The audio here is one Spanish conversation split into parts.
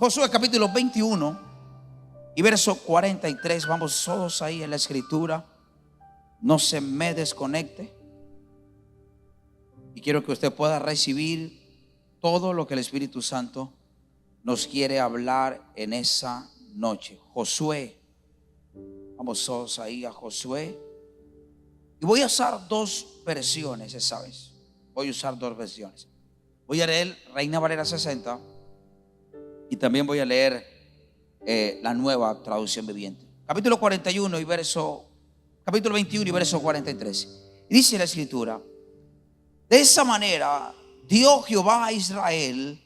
Josué capítulo 21 y verso 43. Vamos todos ahí en la escritura. No se me desconecte. Y quiero que usted pueda recibir todo lo que el Espíritu Santo nos quiere hablar en esa noche. Josué. Vamos todos ahí a Josué. Y voy a usar dos versiones esa vez. Voy a usar dos versiones. Voy a leer Reina Valera 60 y también voy a leer la Nueva Traducción Viviente. Capítulo 41 y capítulo 21 y verso 43. Y dice la escritura: de esa manera dio Jehová a Israel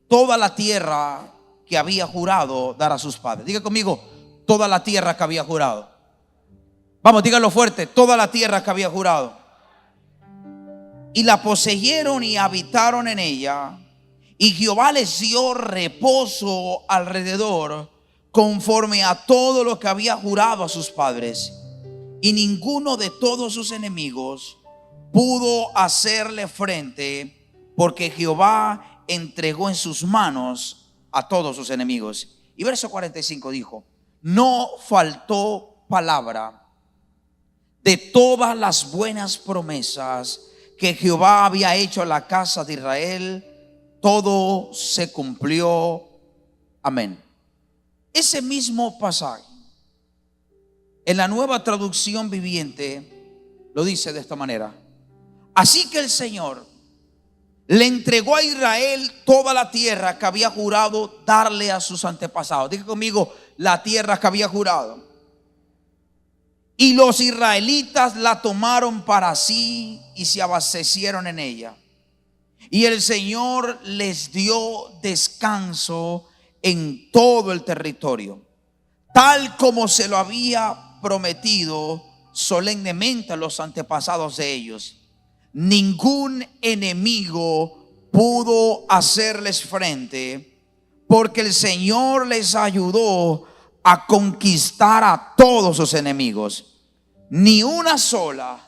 toda la tierra que había jurado dar a sus padres. Diga conmigo, toda la tierra que había jurado. Vamos, dígalo fuerte, toda la tierra que había jurado. Y la poseyeron y habitaron en ella. Y Jehová les dio reposo alrededor, conforme a todo lo que había jurado a sus padres. Y ninguno de todos sus enemigos pudo hacerle frente, porque Jehová entregó en sus manos a todos sus enemigos. Y verso 45 dijo: no faltó palabra de todas las buenas promesas que Jehová había hecho a la casa de Israel, todo se cumplió. Amén. Ese mismo pasaje en la Nueva Traducción Viviente lo dice de esta manera: así que el Señor le entregó a Israel toda la tierra que había jurado darle a sus antepasados. Diga conmigo, la tierra que había jurado. Y los israelitas la tomaron para sí y se abastecieron en ella. Y el Señor les dio descanso en todo el territorio, tal como se lo había prometido solemnemente a los antepasados de ellos. Ningún enemigo pudo hacerles frente, porque el Señor les ayudó a conquistar a todos sus enemigos. Ni una sola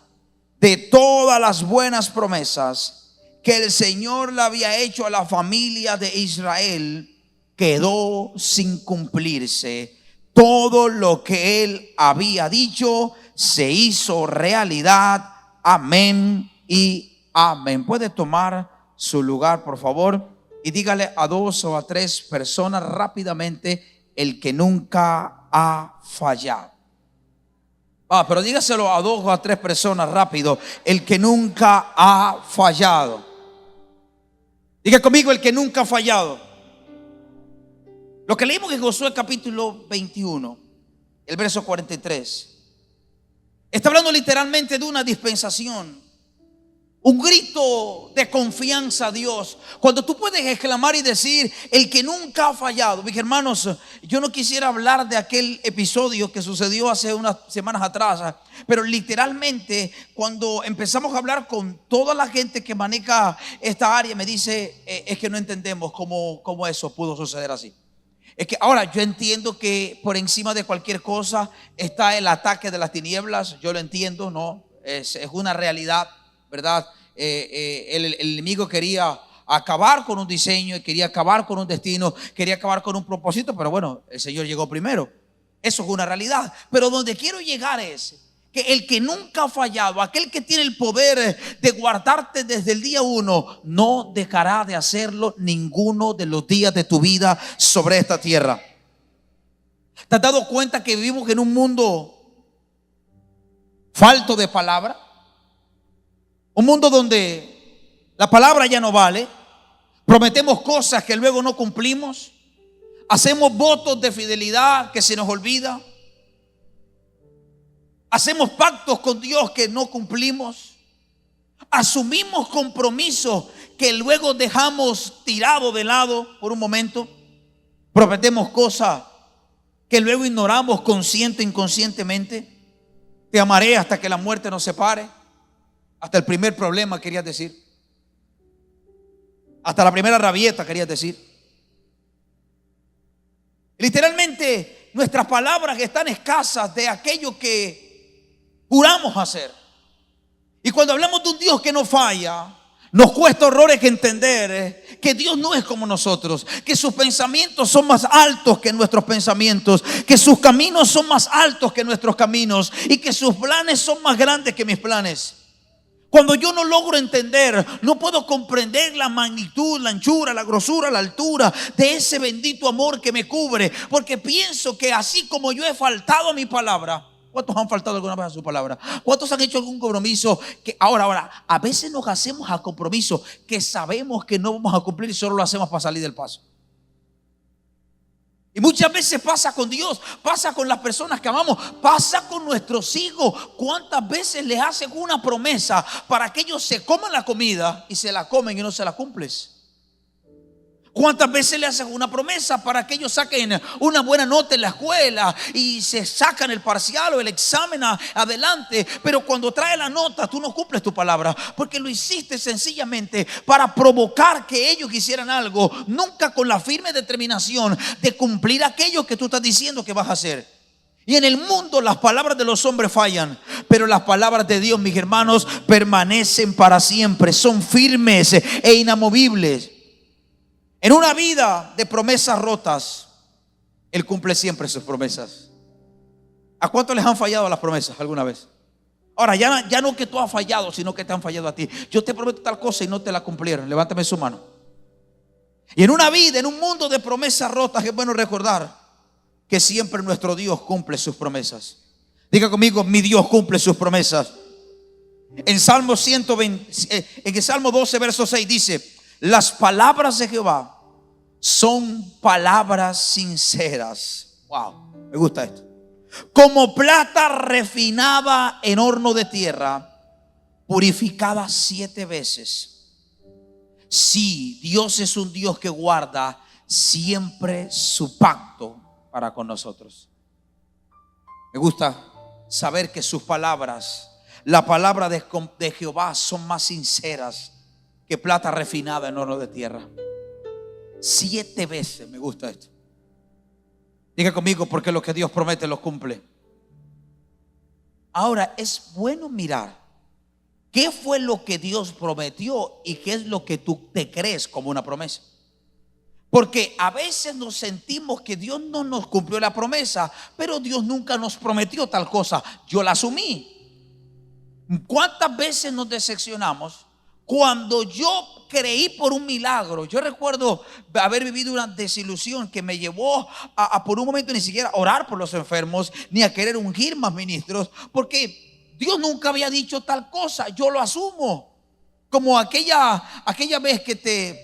de todas las buenas promesas que el Señor le había hecho a la familia de Israel quedó sin cumplirse. Todo lo que él había dicho se hizo realidad. Amén y amén. Puede tomar su lugar, por favor, y dígale a dos o a tres personas rápidamente: el que nunca ha fallado. Pero dígaselo a dos o a tres personas rápido: el que nunca ha fallado. Diga conmigo, el que nunca ha fallado. Lo que leímos en Josué capítulo 21, el verso 43, está hablando literalmente de una dispensación, un grito de confianza a Dios. Cuando tú puedes exclamar y decir: el que nunca ha fallado. Mis hermanos, yo no quisiera hablar de aquel episodio que sucedió hace unas semanas atrás, pero literalmente cuando empezamos a hablar con toda la gente que maneja esta área, me dice: es que no entendemos cómo eso pudo suceder así. Es que ahora yo entiendo que por encima de cualquier cosa está el ataque de las tinieblas. Yo lo entiendo, ¿no? Es una realidad, ¿verdad? El enemigo quería acabar con un diseño, quería acabar con un destino, quería acabar con un propósito, pero bueno, el Señor llegó primero. Eso es una realidad. Pero donde quiero llegar es que el que nunca ha fallado, aquel que tiene el poder de guardarte desde el día uno, no dejará de hacerlo ninguno de los días de tu vida sobre esta tierra. ¿Te has dado cuenta que vivimos en un mundo falto de palabra? Un mundo donde la palabra ya no vale. Prometemos cosas que luego no cumplimos. Hacemos votos de fidelidad que se nos olvida. Hacemos pactos con Dios que no cumplimos. Asumimos compromisos que luego dejamos tirado de lado por un momento. Prometemos cosas que luego ignoramos consciente e inconscientemente. Te amaré hasta que la muerte nos separe. Hasta el primer problema querías decir. Hasta la primera rabieta querías decir. Literalmente nuestras palabras están escasas de aquello que juramos hacer. Y cuando hablamos de un Dios que no falla, nos cuesta horrores entender que Dios no es como nosotros, que sus pensamientos son más altos que nuestros pensamientos, que sus caminos son más altos que nuestros caminos y que sus planes son más grandes que mis planes. Cuando yo no logro entender, no puedo comprender la magnitud, la anchura, la grosura, la altura de ese bendito amor que me cubre, porque pienso que así como yo he faltado a mi palabra. ¿Cuántos han faltado alguna vez a su palabra? ¿Cuántos han hecho algún compromiso que ahora, a veces nos hacemos a compromiso que sabemos que no vamos a cumplir y solo lo hacemos para salir del paso? Y muchas veces pasa con Dios, pasa con las personas que amamos, pasa con nuestros hijos. ¿Cuántas veces les hacen una promesa para que ellos se coman la comida y se la comen y no se la cumples? ¿Cuántas veces le hacen una promesa para que ellos saquen una buena nota en la escuela y se sacan el parcial o el examen adelante? Pero cuando trae la nota, tú no cumples tu palabra, porque lo hiciste sencillamente para provocar que ellos hicieran algo, nunca con la firme determinación de cumplir aquello que tú estás diciendo que vas a hacer. Y en el mundo las palabras de los hombres fallan, pero las palabras de Dios, mis hermanos, permanecen para siempre, son firmes e inamovibles. En una vida de promesas rotas, Él cumple siempre sus promesas. ¿A cuántos les han fallado las promesas alguna vez? Ahora, ya no que tú has fallado, sino que te han fallado a ti. Yo te prometo tal cosa y no te la cumplieron. Levántame su mano. Y en una vida, en un mundo de promesas rotas, es bueno recordar que siempre nuestro Dios cumple sus promesas. Diga conmigo: mi Dios cumple sus promesas. En Salmo 120, en el Salmo 12, verso 6 dice: las palabras de Jehová son palabras sinceras. Wow, me gusta esto. Como plata refinada en horno de tierra, purificada 7 veces. Sí, Dios es un Dios que guarda siempre su pacto para con nosotros. Me gusta saber que sus palabras, la palabra de Jehová, son más sinceras que plata refinada en horno de tierra. 7 veces, me gusta esto. Diga conmigo: porque lo que Dios promete lo cumple. Ahora, es bueno mirar qué fue lo que Dios prometió y qué es lo que tú te crees como una promesa. Porque a veces nos sentimos que Dios no nos cumplió la promesa, pero Dios nunca nos prometió tal cosa. Yo la asumí. ¿Cuántas veces nos decepcionamos cuando yo creí por un milagro? Yo recuerdo haber vivido una desilusión que me llevó a por un momento ni siquiera orar por los enfermos, ni a querer ungir más ministros, porque Dios nunca había dicho tal cosa. Yo lo asumo. Como aquella vez que te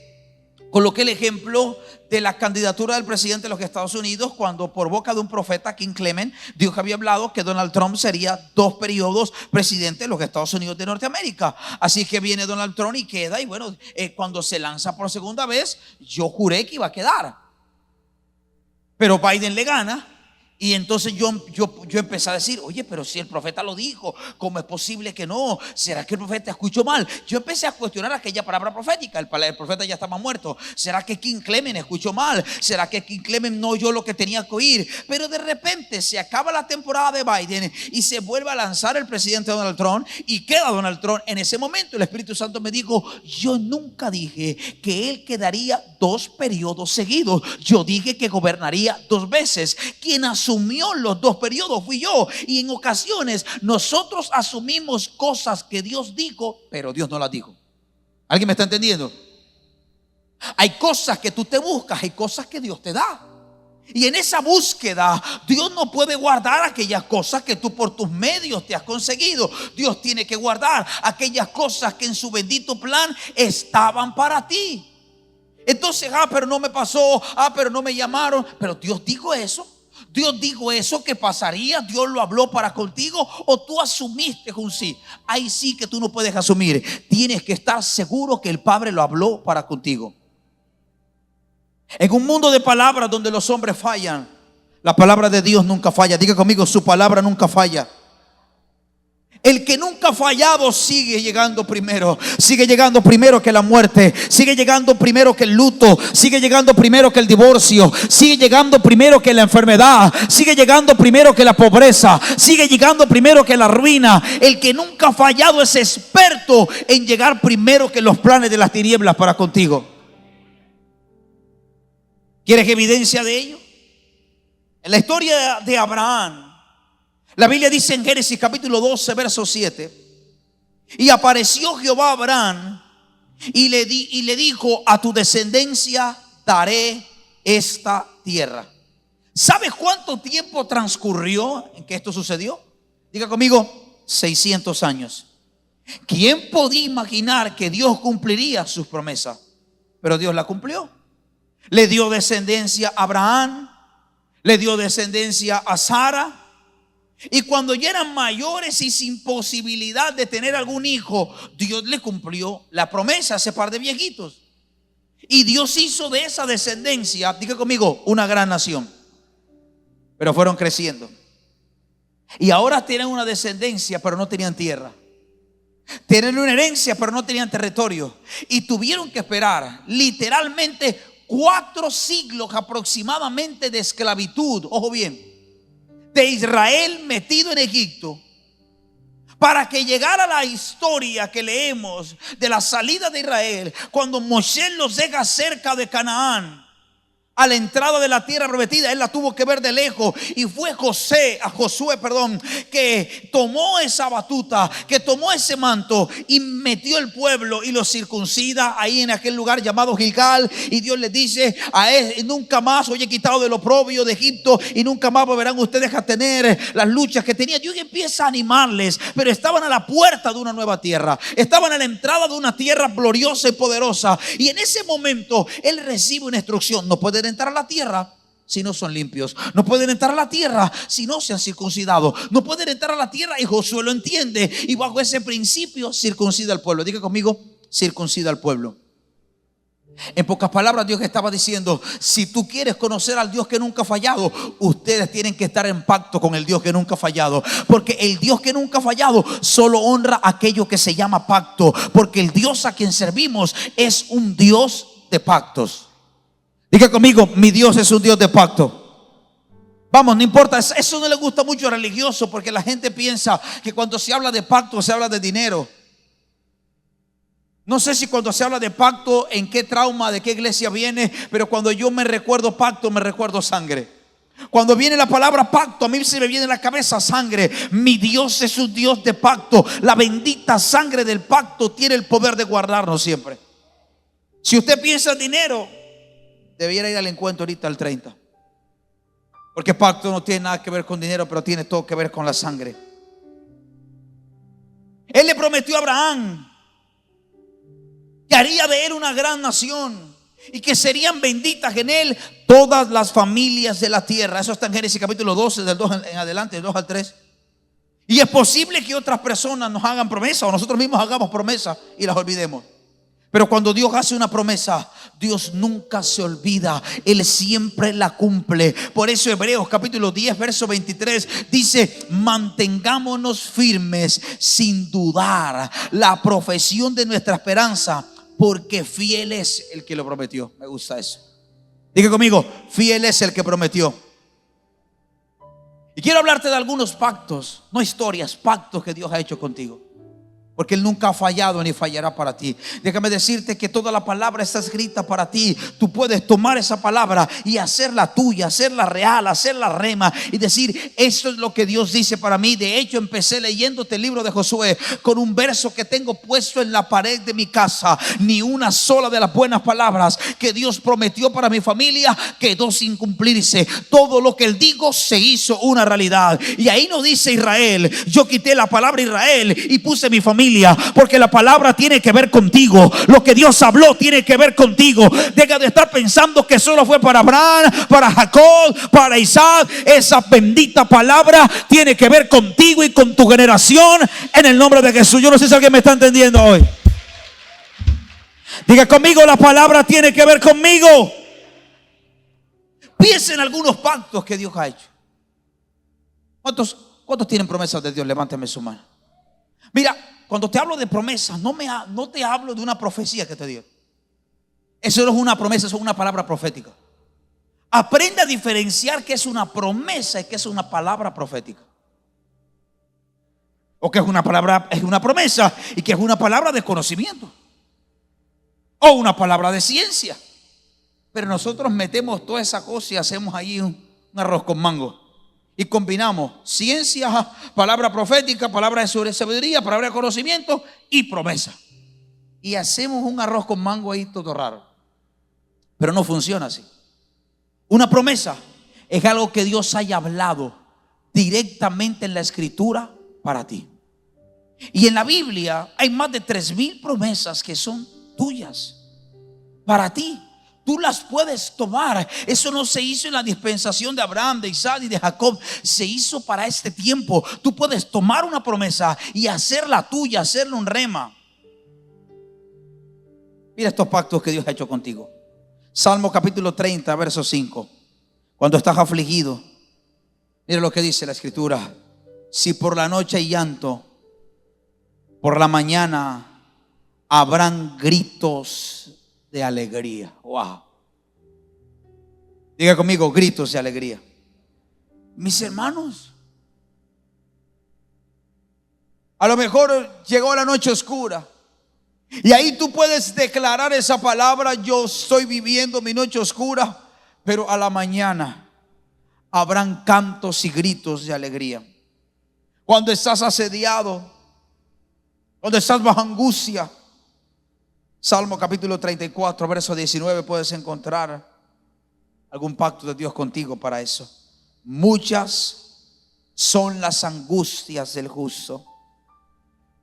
coloqué el ejemplo de la candidatura del presidente de los Estados Unidos, cuando por boca de un profeta, King Clement, Dios había hablado que Donald Trump sería 2 periodos presidente de los Estados Unidos de Norteamérica. Así que viene Donald Trump y queda, y bueno, cuando se lanza por segunda vez, yo juré que iba a quedar, pero Biden le gana. Y entonces yo empecé a decir: oye, pero si el profeta lo dijo, ¿cómo es posible que no? ¿Será que el profeta escuchó mal? Yo empecé a cuestionar aquella palabra profética. El profeta ya estaba muerto. ¿Será que King Clement escuchó mal? ¿Será que King Clement no oyó lo que tenía que oír? Pero de repente se acaba la temporada de Biden y se vuelve a lanzar el presidente Donald Trump, y queda Donald Trump. En ese momento el Espíritu Santo me dijo: yo nunca dije que él quedaría 2 periodos seguidos. Yo dije que gobernaría 2 veces. Quien asumió los 2 periodos fui yo. Y en ocasiones nosotros asumimos cosas que Dios dijo, pero Dios no las dijo. ¿Alguien me está entendiendo? Hay cosas que tú te buscas, hay cosas que Dios te da. Y en esa búsqueda Dios no puede guardar aquellas cosas que tú por tus medios te has conseguido. Dios tiene que guardar aquellas cosas que en su bendito plan estaban para ti. Entonces, pero no me pasó, pero no me llamaron. Pero Dios dijo eso. Dios dijo eso que pasaría. Dios lo habló para contigo, o tú asumiste un sí. Ahí sí que tú no puedes asumir. Tienes que estar seguro que el Padre lo habló para contigo. En un mundo de palabras donde los hombres fallan, la palabra de Dios nunca falla. Diga conmigo: su palabra nunca falla. El que nunca ha fallado sigue llegando primero. Sigue llegando primero que la muerte. Sigue llegando primero que el luto. Sigue llegando primero que el divorcio. Sigue llegando primero que la enfermedad. Sigue llegando primero que la pobreza. Sigue llegando primero que la ruina. El que nunca ha fallado es experto en llegar primero que los planes de las tinieblas para contigo. ¿Quieres evidencia de ello? En la historia de Abraham, la Biblia dice en Génesis capítulo 12, verso 7: y apareció Jehová a Abraham y le dijo: a tu descendencia daré esta tierra. ¿Sabes cuánto tiempo transcurrió en que esto sucedió? Diga conmigo, 600 años. ¿Quién podía imaginar que Dios cumpliría sus promesas? Pero Dios la cumplió. Le dio descendencia a Abraham, le dio descendencia a Sara. Y cuando ya eran mayores y sin posibilidad de tener algún hijo, Dios le cumplió la promesa a ese par de viejitos. Y Dios hizo de esa descendencia, diga conmigo, una gran nación. Pero fueron creciendo. Y ahora tienen una descendencia, pero no tenían tierra. Tienen una herencia, pero no tenían territorio. Y tuvieron que esperar literalmente 4 siglos aproximadamente de esclavitud. Ojo bien, de Israel metido en Egipto, para que llegara la historia que leemos de la salida de Israel, cuando Moisés los deja cerca de Canaán, a la entrada de la tierra prometida. Él la tuvo que ver de lejos, y fue Josué, que tomó esa batuta, que tomó ese manto y metió el pueblo y lo circuncida ahí en aquel lugar llamado Gilgal. Y Dios les dice a él: nunca más os he quitado del oprobio de Egipto, y nunca más volverán ustedes a tener las luchas que tenían. Dios empieza a animarles, pero estaban a la puerta de una nueva tierra, estaban a la entrada de una tierra gloriosa y poderosa. Y en ese momento Él recibe una instrucción: no pueden entrar a la tierra si no son limpios, no pueden entrar a la tierra si no se han circuncidado, no pueden entrar a la tierra. Y Josué lo entiende, y bajo ese principio circuncida al pueblo. Diga conmigo, circuncida al pueblo. En pocas palabras, Dios estaba diciendo: si tú quieres conocer al Dios que nunca ha fallado, ustedes tienen que estar en pacto con el Dios que nunca ha fallado. Porque el Dios que nunca ha fallado solo honra aquello que se llama pacto. Porque el Dios a quien servimos es un Dios de pactos. Diga conmigo, mi Dios es un Dios de pacto. Vamos, no importa, eso no le gusta mucho a religiosos, porque la gente piensa que cuando se habla de pacto se habla de dinero. No sé si cuando se habla de pacto, en qué trauma, de qué iglesia viene, pero cuando yo me recuerdo pacto, me recuerdo sangre. Cuando viene la palabra pacto, a mí se me viene a la cabeza sangre. Mi Dios es un Dios de pacto. La bendita sangre del pacto tiene el poder de guardarnos siempre. Si usted piensa en dinero, debiera ir al encuentro ahorita al 30. Porque pacto no tiene nada que ver con dinero, pero tiene todo que ver con la sangre. Él le prometió a Abraham que haría de él una gran nación, y que serían benditas en él todas las familias de la tierra. Eso está en Génesis capítulo 12, del 2 en adelante, del 2 al 3. Y es posible que otras personas nos hagan promesas, o nosotros mismos hagamos promesas y las olvidemos. Pero cuando Dios hace una promesa, Dios nunca se olvida, Él siempre la cumple. Por eso Hebreos capítulo 10 verso 23 dice: mantengámonos firmes sin dudar la profesión de nuestra esperanza, porque fiel es el que lo prometió. Me gusta eso. Diga conmigo, fiel es el que prometió. Y quiero hablarte de algunos pactos, no historias, pactos que Dios ha hecho contigo. Porque Él nunca ha fallado ni fallará para ti. Déjame decirte que toda la palabra está escrita para ti. Tú puedes tomar esa palabra y hacerla tuya, hacerla real, hacerla rema, y decir: esto es lo que Dios dice para mí. De hecho, empecé leyéndote el libro de Josué con un verso que tengo puesto en la pared de mi casa. Ni una sola de las buenas palabras que Dios prometió para mi familia quedó sin cumplirse. Todo lo que Él dijo se hizo una realidad. Y ahí no dice Israel. Yo quité la palabra Israel y puse mi familia, porque la palabra tiene que ver contigo. Lo que Dios habló tiene que ver contigo. Deja de estar pensando que solo fue para Abraham, para Jacob, para Isaac. Esa bendita palabra tiene que ver contigo y con tu generación, en el nombre de Jesús. Yo no sé si alguien me está entendiendo hoy. Diga conmigo, la palabra tiene que ver conmigo. Piensa en algunos pactos que Dios ha hecho. ¿Cuántos tienen promesas de Dios? Levántame su mano. Mira, cuando te hablo de promesas, no te hablo de una profecía que te dio. Eso no es una promesa, eso es una palabra profética. Aprende a diferenciar qué es una promesa y qué es una palabra profética. O que es una palabra, es una promesa, y que es una palabra de conocimiento, o una palabra de ciencia. Pero nosotros metemos toda esa cosa y hacemos ahí un arroz con mango. Y combinamos ciencia, palabra profética, palabra de sabiduría, palabra de conocimiento y promesa. Y hacemos un arroz con mango ahí todo raro. Pero no funciona así. Una promesa es algo que Dios haya hablado directamente en la escritura para ti. Y en la Biblia hay más de 3,000 promesas que son tuyas, para ti. Tú las puedes tomar. Eso no se hizo en la dispensación de Abraham, de Isaac y de Jacob. Se hizo para este tiempo. Tú puedes tomar una promesa y hacerla tuya, hacerla un rema. Mira estos pactos que Dios ha hecho contigo. Salmo capítulo 30, verso 5. Cuando estás afligido, mira lo que dice la escritura. Si por la noche hay llanto, por la mañana habrán gritos de alegría. Wow. Diga conmigo, gritos de alegría. Mis hermanos, a lo mejor llegó la noche oscura y ahí tú puedes declarar esa palabra: yo estoy viviendo mi noche oscura, pero a la mañana habrán cantos y gritos de alegría. Cuando estás asediado, cuando estás bajo angustia, Salmo capítulo 34, verso 19, puedes encontrar algún pacto de Dios contigo para eso. Muchas son las angustias del justo,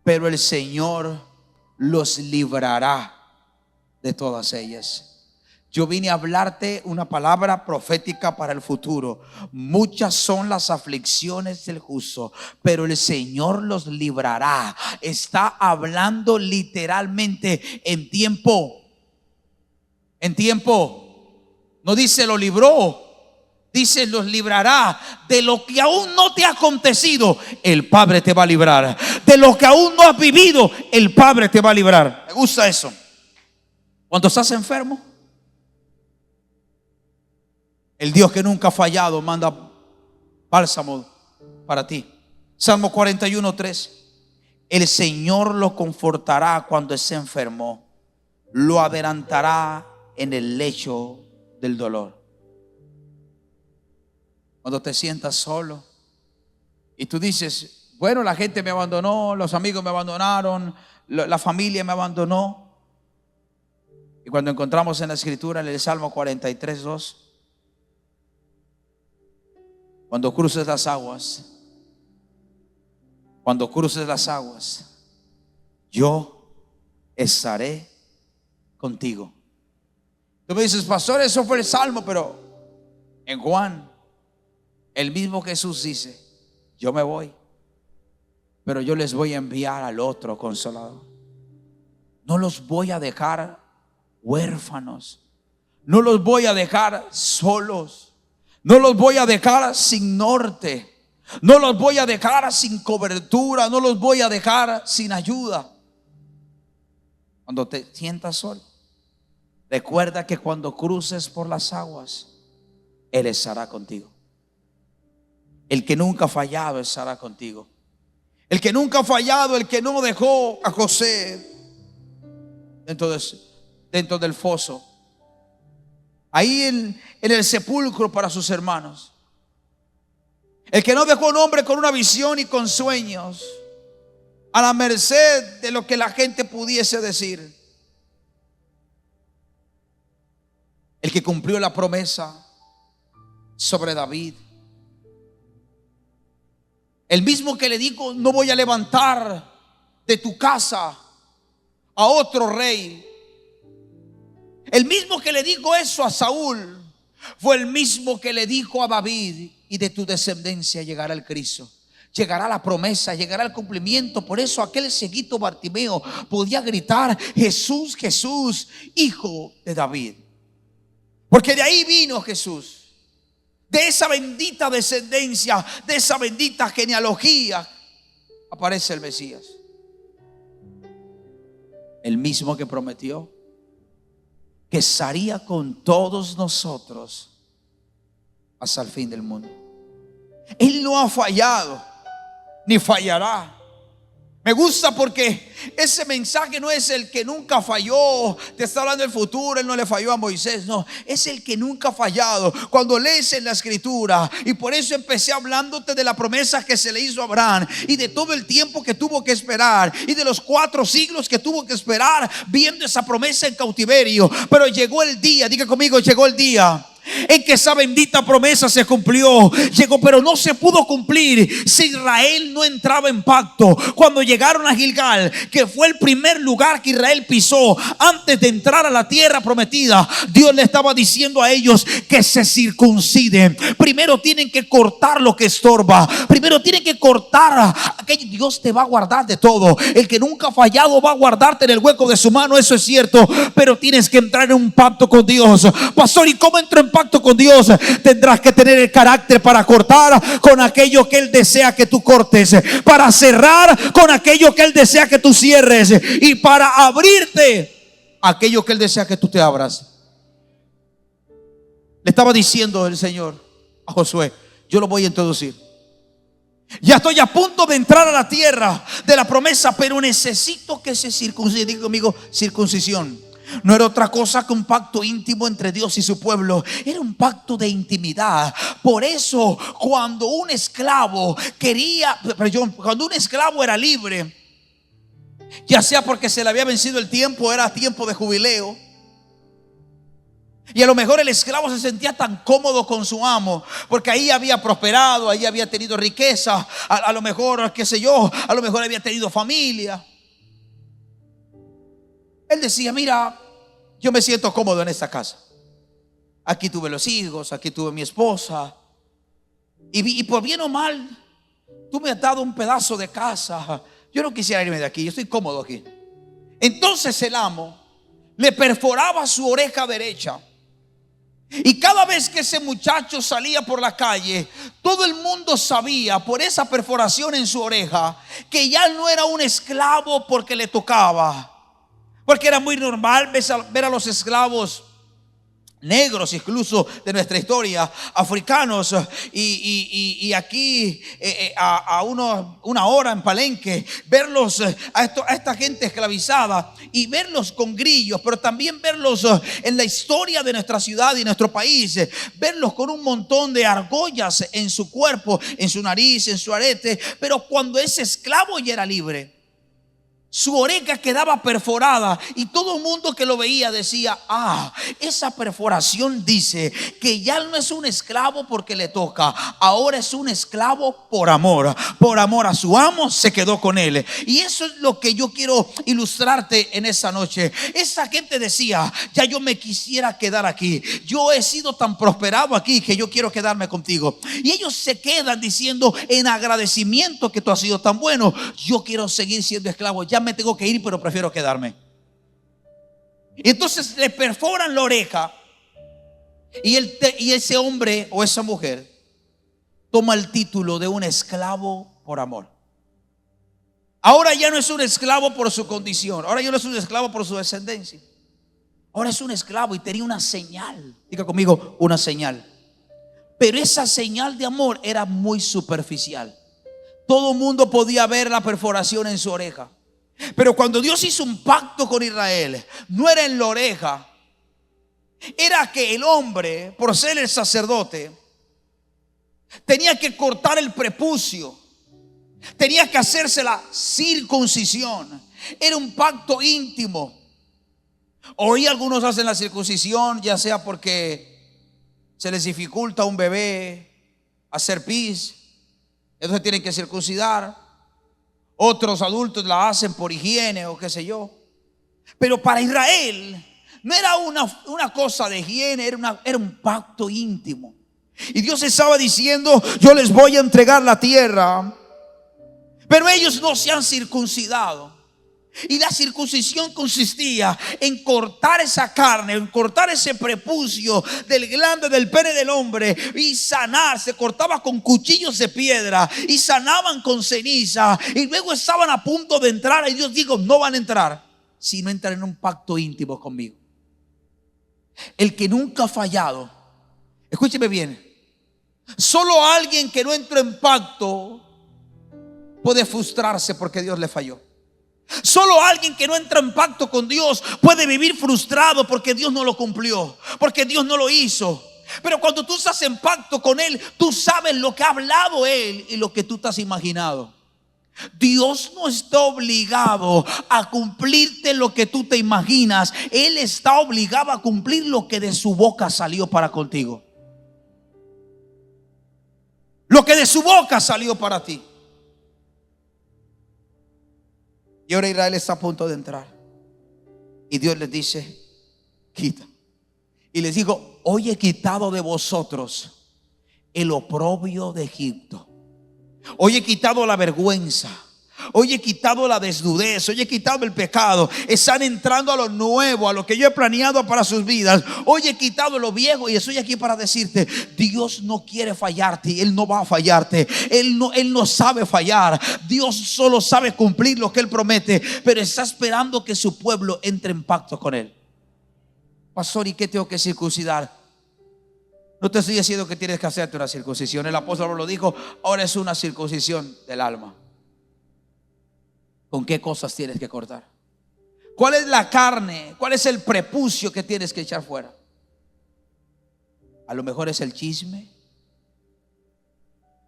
pero el Señor los librará de todas ellas. Yo vine a hablarte una palabra profética para el futuro. Muchas son las aflicciones del justo, pero el Señor los librará. Está hablando literalmente en tiempo. En tiempo. No dice lo libró, dice los librará. De lo que aún no te ha acontecido, el Padre te va a librar. De lo que aún no has vivido, el Padre te va a librar. Me gusta eso. Cuando estás enfermo, el Dios que nunca ha fallado manda bálsamo para ti. Salmo 41, 3. El Señor lo confortará cuando esté enfermo, lo adelantará en el lecho del dolor. Cuando te sientas solo y tú dices: bueno, la gente me abandonó, los amigos me abandonaron, la familia me abandonó. Y cuando encontramos en la escritura, en el Salmo 43, 2, cuando cruces las aguas, yo estaré contigo. Tú me dices: pastor, eso fue el Salmo, pero en Juan, el mismo Jesús dice: yo me voy, pero yo les voy a enviar al otro Consolador. No los voy a dejar huérfanos, no los voy a dejar solos, no los voy a dejar sin norte, no los voy a dejar sin cobertura, no los voy a dejar sin ayuda. Cuando te sientas solo, recuerda que cuando cruces por las aguas, Él estará contigo. El que nunca ha fallado estará contigo. El que nunca ha fallado, el que no dejó a José dentro del foso, ahí en el sepulcro para sus hermanos. El que no dejó a un hombre con una visión y con sueños, a la merced de lo que la gente pudiese decir. El que cumplió la promesa sobre David. El mismo que le dijo: no voy a levantar de tu casa a otro rey. El mismo que le dijo eso a Saúl fue el mismo que le dijo a David: y de tu descendencia llegará el Cristo, llegará la promesa, llegará el cumplimiento. Por eso aquel cieguito Bartimeo podía gritar: Jesús, Jesús, hijo de David. Porque de ahí vino Jesús. De esa bendita descendencia, de esa bendita genealogía, aparece el Mesías. El mismo que prometió que estaría con todos nosotros hasta el fin del mundo. Él no ha fallado, ni fallará. Me gusta porque ese mensaje no es el que nunca falló. Te está hablando del futuro. Él no le falló a Moisés, no, es el que nunca ha fallado. Cuando lees en la escritura, y por eso empecé hablándote de la promesa que se le hizo a Abraham, y de todo el tiempo que tuvo que esperar, y de los 4 siglos que tuvo que esperar viendo esa promesa en cautiverio. Pero llegó el día, diga conmigo, llegó el día en que esa bendita promesa se cumplió. Llegó, pero no se pudo cumplir si Israel no entraba en pacto. Cuando llegaron a Gilgal, que fue el primer lugar que Israel pisó antes de entrar a la tierra prometida, Dios le estaba diciendo a ellos que se circunciden. Primero tienen que cortar lo que estorba. Primero tienen que cortar aquello. Dios te va a guardar de todo. El que nunca ha fallado va a guardarte en el hueco de su mano, eso es cierto. Pero tienes que entrar en un pacto con Dios. Pastor, ¿y cómo entro en pacto con Dios? Tendrás que tener el carácter para cortar con aquello que Él desea que tú cortes, para cerrar con aquello que Él desea que tú cierres, y para abrirte aquello que Él desea que tú te abras. Le estaba diciendo el Señor a Josué: yo lo voy a introducir. Ya estoy a punto de entrar a la tierra de la promesa, pero necesito que se circuncide. Diga conmigo, circuncisión. No era otra cosa que un pacto íntimo entre Dios y su pueblo. Era un pacto de intimidad. Por eso cuando un esclavo cuando un esclavo era libre, ya sea porque se le había vencido el tiempo, era tiempo de jubileo, y a lo mejor el esclavo se sentía tan cómodo con su amo porque ahí había prosperado, ahí había tenido riqueza, a lo mejor, qué sé yo, a lo mejor había tenido familia. Él decía: mira, yo me siento cómodo en esta casa. Aquí tuve los hijos, aquí tuve mi esposa, y por bien o mal, tú me has dado un pedazo de casa. Yo no quisiera irme de aquí, yo estoy cómodo aquí. Entonces el amo le perforaba su oreja derecha, y cada vez que ese muchacho salía por la calle, todo el mundo sabía por esa perforación en su oreja que ya no era un esclavo porque le tocaba. Porque era muy normal ver a los esclavos negros, incluso de nuestra historia, africanos, y aquí a una hora en Palenque, verlos a esta gente esclavizada, y verlos con grillos, pero también verlos en la historia de nuestra ciudad y nuestro país, verlos con un montón de argollas en su cuerpo, en su nariz, en su arete. Pero cuando ese esclavo ya era libre, su oreja quedaba perforada, y todo el mundo que lo veía decía: ah, esa perforación dice que ya no es un esclavo porque le toca, ahora es un esclavo por amor. Por amor a su amo se quedó con él. Y eso es lo que yo quiero ilustrarte en esa noche. Esa gente decía: ya yo me quisiera quedar aquí, yo he sido tan prosperado aquí que yo quiero quedarme contigo. Y ellos se quedan diciendo en agradecimiento que tú has sido tan bueno: yo quiero seguir siendo esclavo, ya me tengo que ir, pero prefiero quedarme. Entonces le perforan la oreja, y ese hombre o esa mujer toma el título de un esclavo por amor. Ahora ya no es un esclavo por su condición, ahora ya no es un esclavo por su descendencia, ahora es un esclavo, y tenía una señal. Diga conmigo, una señal. Pero esa señal de amor era muy superficial. Todo el mundo podía ver la perforación en su oreja. Pero cuando Dios hizo un pacto con Israel, no era en la oreja, era que el hombre, por ser el sacerdote, tenía que cortar el prepucio, tenía que hacerse la circuncisión. Era un pacto íntimo. Hoy algunos hacen la circuncisión ya sea porque se les dificulta a un bebé hacer pis, entonces tienen que circuncidar. Otros adultos la hacen por higiene o qué sé yo. Pero para Israel no era una cosa de higiene, era un pacto íntimo. Y Dios estaba diciendo: yo les voy a entregar la tierra, pero ellos no se han circuncidado. Y la circuncisión consistía en cortar esa carne, en cortar ese prepucio del glande del pene del hombre y sanar. Se cortaba con cuchillos de piedra y sanaban con ceniza, y luego estaban a punto de entrar, y Dios dijo: no van a entrar si no entran en un pacto íntimo conmigo. El que nunca ha fallado, escúcheme bien, solo alguien que no entró en pacto puede frustrarse porque Dios le falló. Solo alguien que no entra en pacto con Dios puede vivir frustrado porque Dios no lo cumplió, porque Dios no lo hizo. Pero cuando tú estás en pacto con Él, tú sabes lo que ha hablado Él y lo que tú te has imaginado. Dios no está obligado a cumplirte lo que tú te imaginas. Él está obligado a cumplir lo que de su boca salió para contigo. Lo que de su boca salió para ti. Y ahora Israel está a punto de entrar. Y Dios les dice: quita. Y les digo: hoy he quitado de vosotros el oprobio de Egipto. Hoy he quitado la vergüenza. Hoy he quitado la desnudez. Hoy he quitado el pecado. Están entrando a lo nuevo, a lo que yo he planeado para sus vidas. Hoy he quitado lo viejo y estoy aquí para decirte: Dios no quiere fallarte. Él no va a fallarte. Él no sabe fallar. Dios solo sabe cumplir lo que Él promete, pero está esperando que su pueblo entre en pacto con Él. Pastor, ¿y qué tengo que circuncidar? No te estoy diciendo que tienes que hacerte una circuncisión. El apóstol lo dijo: ahora es una circuncisión del alma. ¿Con qué cosas tienes que cortar? ¿Cuál es la carne? ¿Cuál es el prepucio que tienes que echar fuera? A lo mejor es el chisme.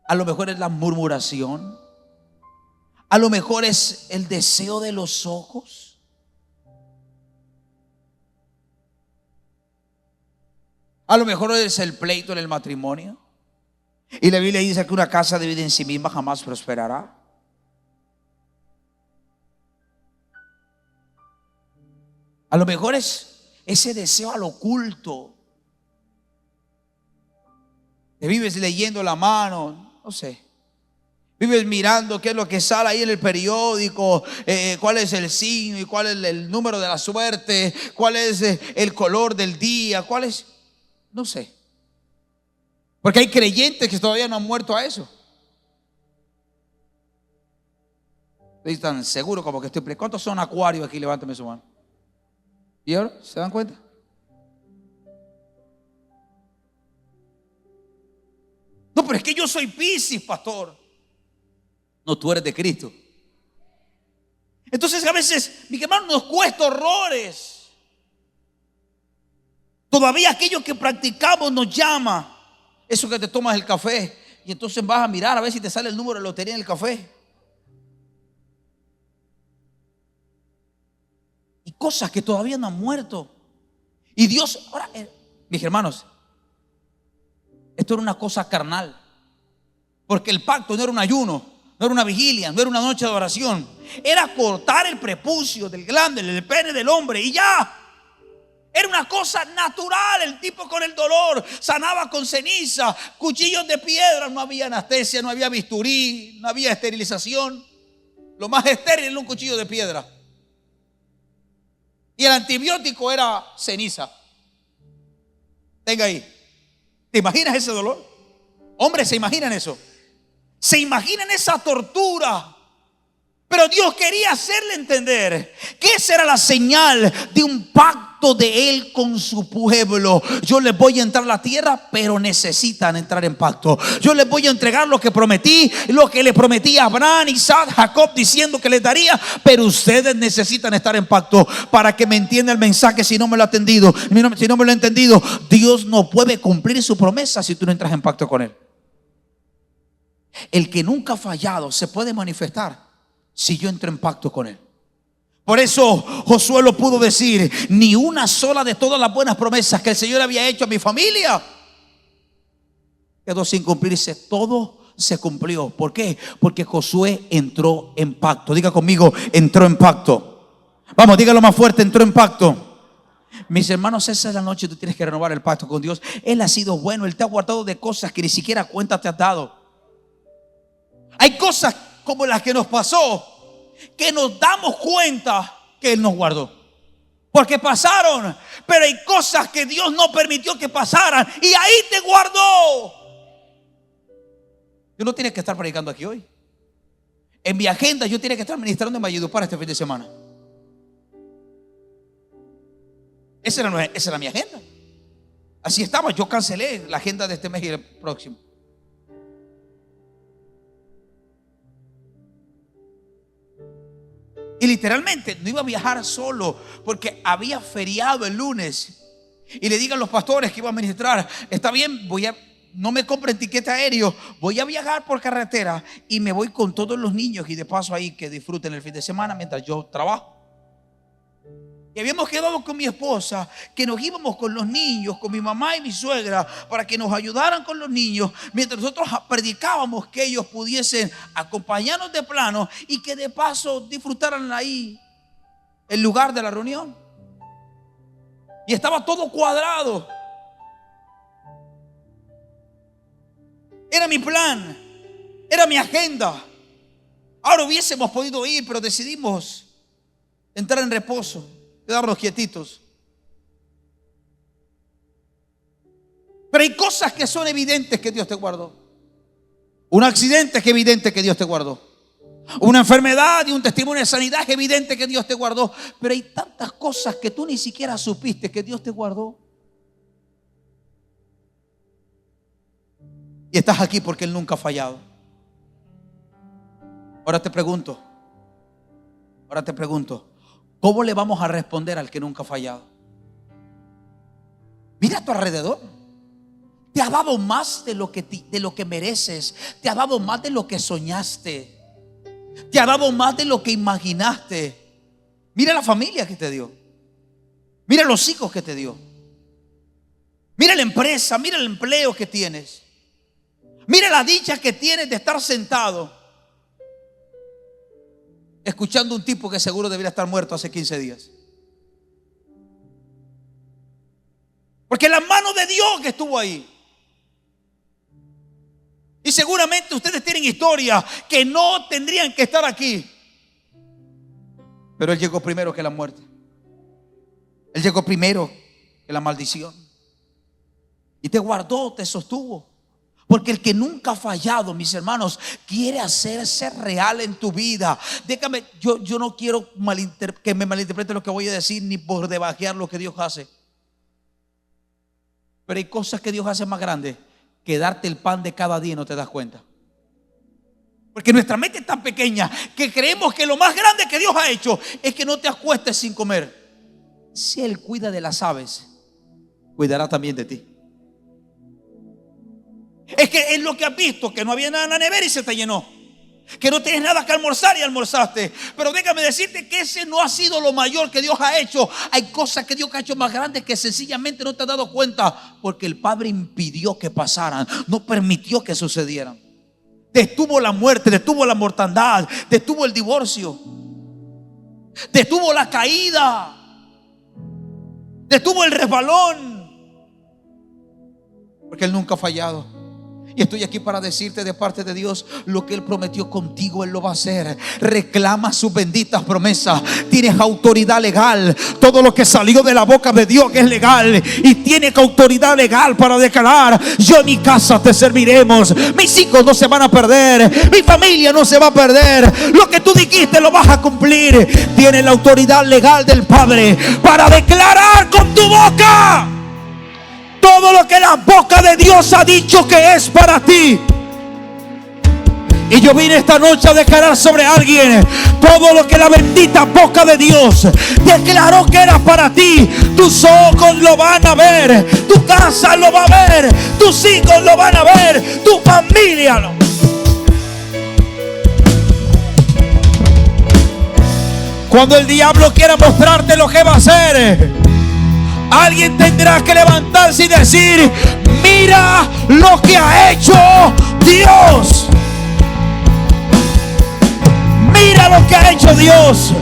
A lo mejor es la murmuración. A lo mejor es el deseo de los ojos. A lo mejor es el pleito en el matrimonio. Y la Biblia dice que una casa dividida en sí misma jamás prosperará. A lo mejor es ese deseo al oculto. Te vives leyendo la mano, no sé. Vives mirando qué es lo que sale ahí en el periódico, cuál es el signo y cuál es el número de la suerte, cuál es el color del día, cuál es, no sé. Porque hay creyentes que todavía no han muerto a eso. Estoy tan seguro como que estoy. ¿Cuántos son acuarios aquí? Levántame su mano. ¿Y ahora? ¿Se dan cuenta? No, pero es que yo soy Piscis, pastor. No, tú eres de Cristo. Entonces a veces, mi hermano, nos cuesta horrores. Todavía aquello que practicamos nos llama. Eso que te tomas el café y entonces vas a mirar a ver si te sale el número de lotería en el café. Y cosas que todavía no han muerto. Y Dios, ahora, mis hermanos, esto era una cosa carnal. Porque el pacto no era un ayuno, no era una vigilia, no era una noche de oración. Era cortar el prepucio del glande, del pene del hombre y ya. Era una cosa natural. El tipo con el dolor sanaba con ceniza, cuchillos de piedra. No había anestesia, no había bisturí, no había esterilización. Lo más estéril era un cuchillo de piedra. Y el antibiótico era ceniza. Venga ahí. ¿Te imaginas ese dolor? Hombres, ¿se imaginan eso? ¿Se imaginan esa tortura? Pero Dios quería hacerle entender que esa era la señal de un pacto de Él con su pueblo. Yo les voy a entrar a la tierra, pero necesitan entrar en pacto. Yo les voy a entregar lo que prometí, lo que le prometí a Abraham, Isaac, Jacob, diciendo que les daría. Pero ustedes necesitan estar en pacto para que me entienda el mensaje. Si no me lo ha entendido, si no me lo he entendido, Dios no puede cumplir su promesa si tú no entras en pacto con Él. El que nunca ha fallado se puede manifestar si yo entro en pacto con Él. Por eso Josué lo pudo decir: ni una sola de todas las buenas promesas que el Señor había hecho a mi familia quedó sin cumplirse. Todo se cumplió. ¿Por qué? Porque Josué entró en pacto. Diga conmigo: entró en pacto. Vamos, dígalo más fuerte: entró en pacto. Mis hermanos, esa es la noche. Tú tienes que renovar el pacto con Dios. Él ha sido bueno. Él te ha guardado de cosas que ni siquiera cuenta te has dado. Hay cosas como las que nos pasó que nos damos cuenta que Él nos guardó, porque pasaron. Pero hay cosas que Dios no permitió que pasaran y ahí te guardó. Yo no tenía que estar predicando aquí hoy. En mi agenda yo tenía que estar ministrando en Valledupar este fin de semana. Esa era mi agenda. Así estaba. Yo cancelé la agenda de este mes y el próximo. literalmente no iba a viajar solo porque había feriado el lunes. Y le digan a los pastores que iba a ministrar: está bien, no me compren tiquete aéreo, voy a viajar por carretera y me voy con todos los niños, y de paso ahí que disfruten el fin de semana mientras yo trabajo. Y habíamos quedado con mi esposa que nos íbamos con los niños, con mi mamá y mi suegra, para que nos ayudaran con los niños mientras nosotros predicábamos, que ellos pudiesen acompañarnos de plano y que de paso disfrutaran ahí el lugar de la reunión. Y estaba todo cuadrado. Era mi plan, era mi agenda. Ahora hubiésemos podido ir, pero decidimos entrar en reposo, quedarnos quietitos. Pero hay cosas que son evidentes que Dios te guardó. Un accidente es evidente que Dios te guardó. Una enfermedad y un testimonio de sanidad es evidente que Dios te guardó. Pero hay tantas cosas que tú ni siquiera supiste que Dios te guardó. Y estás aquí porque Él nunca ha fallado. Ahora te pregunto, ¿cómo le vamos a responder al que nunca ha fallado? Mira a tu alrededor. Te ha dado más de lo que mereces. Te ha dado más de lo que soñaste. Te ha dado más de lo que imaginaste. Mira la familia que te dio. Mira los hijos que te dio. Mira la empresa, mira el empleo que tienes. Mira la dicha que tienes de estar sentado escuchando un tipo que seguro debería estar muerto hace 15 días. Porque la mano de Dios que estuvo ahí. Y seguramente ustedes tienen historias que no tendrían que estar aquí, pero Él llegó primero que la muerte. Él llegó primero que la maldición. Y te guardó, te sostuvo. Porque el que nunca ha fallado, mis hermanos, quiere hacerse real en tu vida. Déjame, yo no quiero que me malinterprete lo que voy a decir, ni por debajear lo que Dios hace. Pero hay cosas que Dios hace más grandes que darte el pan de cada día y no te das cuenta. Porque nuestra mente es tan pequeña que creemos que lo más grande que Dios ha hecho es que no te acuestes sin comer. Si Él cuida de las aves, cuidará también de ti. Es que es lo que has visto, que no había nada en la nevera y se te llenó, que no tienes nada que almorzar y almorzaste. Pero déjame decirte que ese no ha sido lo mayor que Dios ha hecho. Hay cosas que Dios ha hecho más grandes que sencillamente no te has dado cuenta, porque el Padre impidió que pasaran, no permitió que sucedieran. Detuvo la muerte, detuvo la mortandad, detuvo el divorcio, detuvo la caída, detuvo el resbalón, porque Él nunca ha fallado. Y estoy aquí para decirte de parte de Dios: lo que Él prometió contigo, Él lo va a hacer. Reclama sus benditas promesas. Tienes autoridad legal. Todo lo que salió de la boca de Dios es legal. Y tienes autoridad legal para declarar: yo en mi casa te serviremos. Mis hijos no se van a perder. Mi familia no se va a perder. Lo que tú dijiste lo vas a cumplir. Tienes la autoridad legal del Padre para declarar con tu boca todo lo que la boca de Dios ha dicho que es para ti. Y yo vine esta noche a declarar sobre alguien todo lo que la bendita boca de Dios declaró que era para ti. Tus ojos lo van a ver, tu casa lo va a ver, tus hijos lo van a ver, tu familia lo. Cuando el diablo quiera mostrarte lo que va a hacer, alguien tendrá que levantarse y decir: mira lo que ha hecho Dios. Mira lo que ha hecho Dios.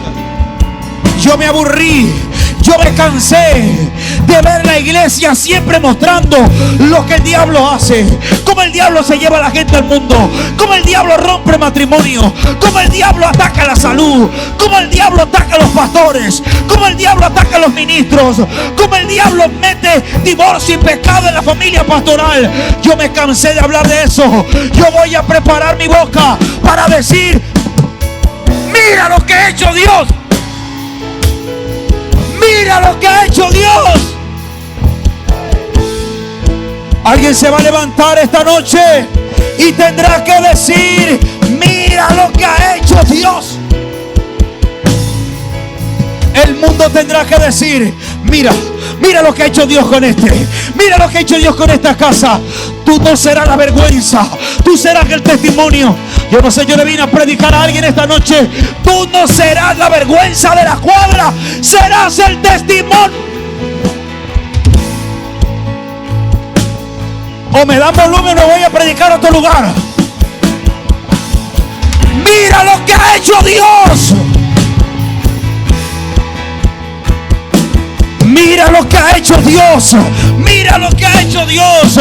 Yo me aburrí, yo me cansé de ver la iglesia siempre mostrando lo que el diablo hace. Cómo el diablo se lleva a la gente al mundo, cómo el diablo rompe matrimonio, cómo el diablo ataca la salud, cómo el diablo ataca a los pastores, cómo el diablo ataca a los ministros, cómo el diablo mete divorcio y pecado en la familia pastoral. Yo me cansé de hablar de eso. Yo voy a preparar mi boca para decir: mira lo que ha hecho Dios. Mira lo que ha hecho Dios. Alguien se va a levantar esta noche y tendrá que decir: mira lo que ha hecho Dios. tendrá que decir: mira, mira lo que ha hecho Dios con este, mira lo que ha hecho Dios con esta casa. Tú no serás la vergüenza, tú serás el testimonio. Yo no sé, yo le vine a predicar a alguien esta noche. Tú no serás la vergüenza de la cuadra, serás el testimonio. O me dan volumen o voy a predicar a otro lugar. Mira lo que ha hecho Dios. Mira lo que ha hecho Dios. Mira lo que ha hecho Dios.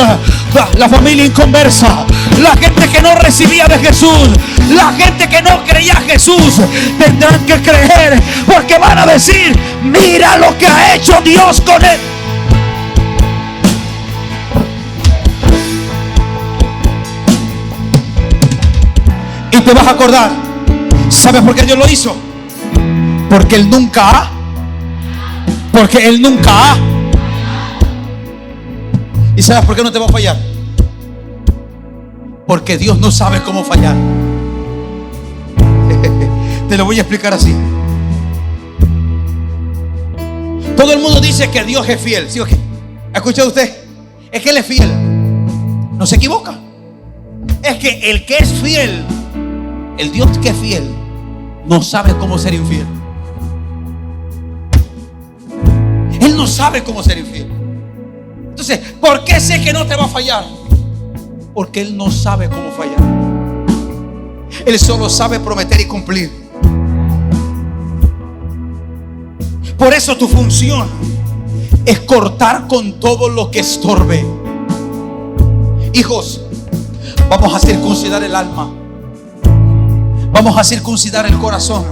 La familia inconversa, la gente que no recibía de Jesús, la gente que no creía a Jesús, tendrán que creer, porque van a decir: mira lo que ha hecho Dios con él. Y te vas a acordar, ¿sabes por qué Dios lo hizo? Porque Él nunca ha. Porque Él nunca ha. ¿Y sabes por qué no te va a fallar? Porque Dios no sabe cómo fallar. Te lo voy a explicar así. Todo el mundo dice que Dios es fiel, ¿sí o qué? ¿Ha escuchado usted? Es que Él es fiel. No se equivoca. Es que el que es fiel, el Dios que es fiel, no sabe cómo ser infiel. Él no sabe cómo ser infiel. Entonces, ¿por qué sé que no te va a fallar? Porque Él no sabe cómo fallar. Él solo sabe prometer y cumplir. Por eso tu función es cortar con todo lo que estorbe. Hijos, vamos a circuncidar el alma. Vamos a circuncidar el corazón.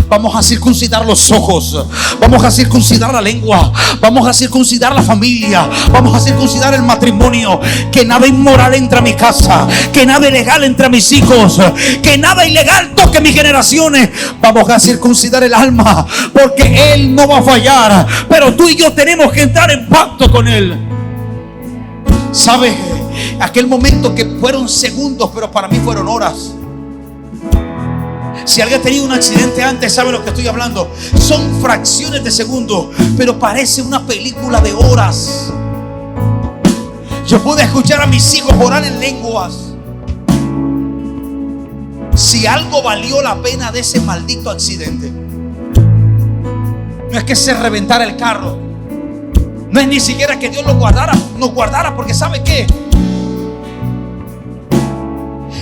Vamos a circuncidar los ojos. Vamos a circuncidar la lengua. Vamos a circuncidar la familia. Vamos a circuncidar el matrimonio. Que nada inmoral entre a mi casa. Que nada ilegal entre a mis hijos. Que nada ilegal toque mis generaciones. Vamos a circuncidar el alma, porque Él no va a fallar. Pero tú y yo tenemos que entrar en pacto con Él. ¿Sabes? Aquel momento que fueron segundos, pero para mí fueron horas. Si alguien ha tenido un accidente antes, sabe lo que estoy hablando. Son fracciones de segundo, pero parece una película de horas. Yo pude escuchar a mis hijos orar en lenguas. Si algo valió la pena de ese maldito accidente, no es que se reventara el carro, no es ni siquiera que Dios nos guardara, porque ¿sabe qué?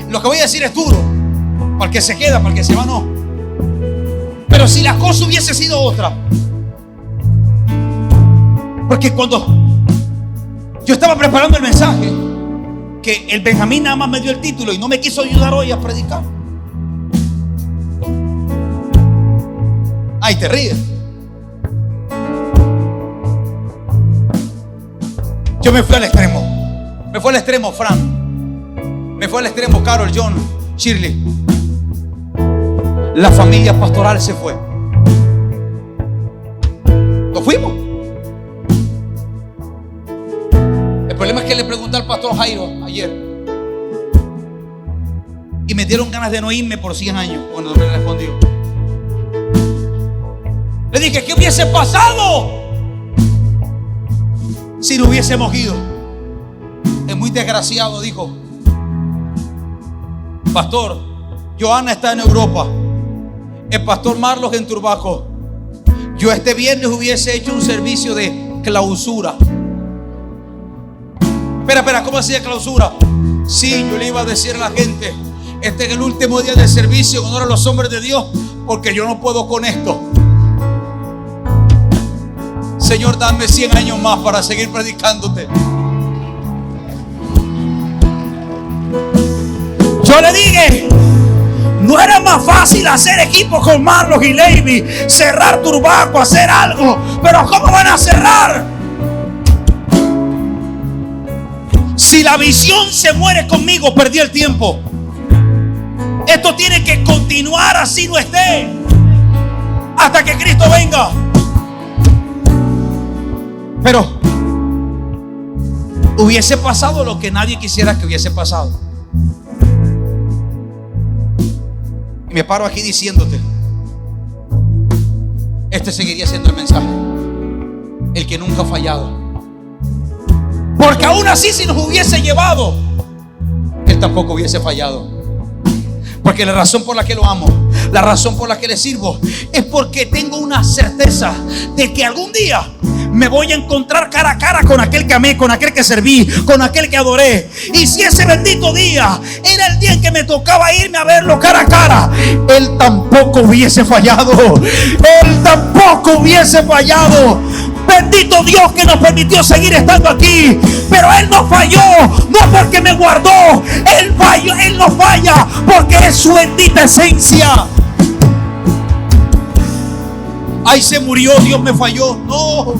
Lo que voy a decir es duro. Para el que se queda, para el que se va, no. Pero si la cosa hubiese sido otra. Porque cuando yo estaba preparando el mensaje, que el Benjamín nada más me dio el título y no me quiso ayudar hoy a predicar. Ay, te ríes. Yo me fui al extremo. Me fue al extremo Fran. Me fue al extremo Carol, John, Shirley. La familia pastoral se fue. Nos fuimos. El problema es que le pregunté al pastor Jairo ayer y me dieron ganas de no irme por 100 años cuando me respondió. Le dije: ¿qué hubiese pasado si no hubiésemos ido? Es muy desgraciado, dijo. Pastor, Joana está en Europa, el pastor Marlos en Turbaco. Yo este viernes hubiese hecho un servicio de clausura. Espera, ¿cómo así de clausura? Sí, yo le iba a decir a la gente: este es el último día de servicio en honor a los hombres de Dios, porque yo no puedo con esto. Señor, dame 100 años más para seguir predicándote. Yo le dije: ¿no era más fácil hacer equipo con Marlos y Levy, cerrar Turbaco, hacer algo? Pero ¿cómo van a cerrar? Si la visión se muere conmigo, perdí el tiempo. Esto tiene que continuar así no esté, hasta que Cristo venga. Pero hubiese pasado lo que nadie quisiera que hubiese pasado. Y me paro aquí diciéndote: este este seguiría siendo el mensaje: el que nunca ha fallado. Porque aún así, si nos hubiese llevado, Él tampoco hubiese fallado. Porque la razón por la que lo amo, la razón por la que le sirvo, es porque tengo una certeza de que algún día me voy a encontrar cara a cara con aquel que amé, con aquel que serví, con aquel que adoré. Y si ese bendito día era el día en que me tocaba irme a verlo cara a cara, Él tampoco hubiese fallado. Él tampoco hubiese fallado. Bendito Dios que nos permitió seguir estando aquí. Pero Él no falló, no porque me guardó. Él falló, Él no falla porque es su bendita esencia. Ay, se murió, Dios me falló. No,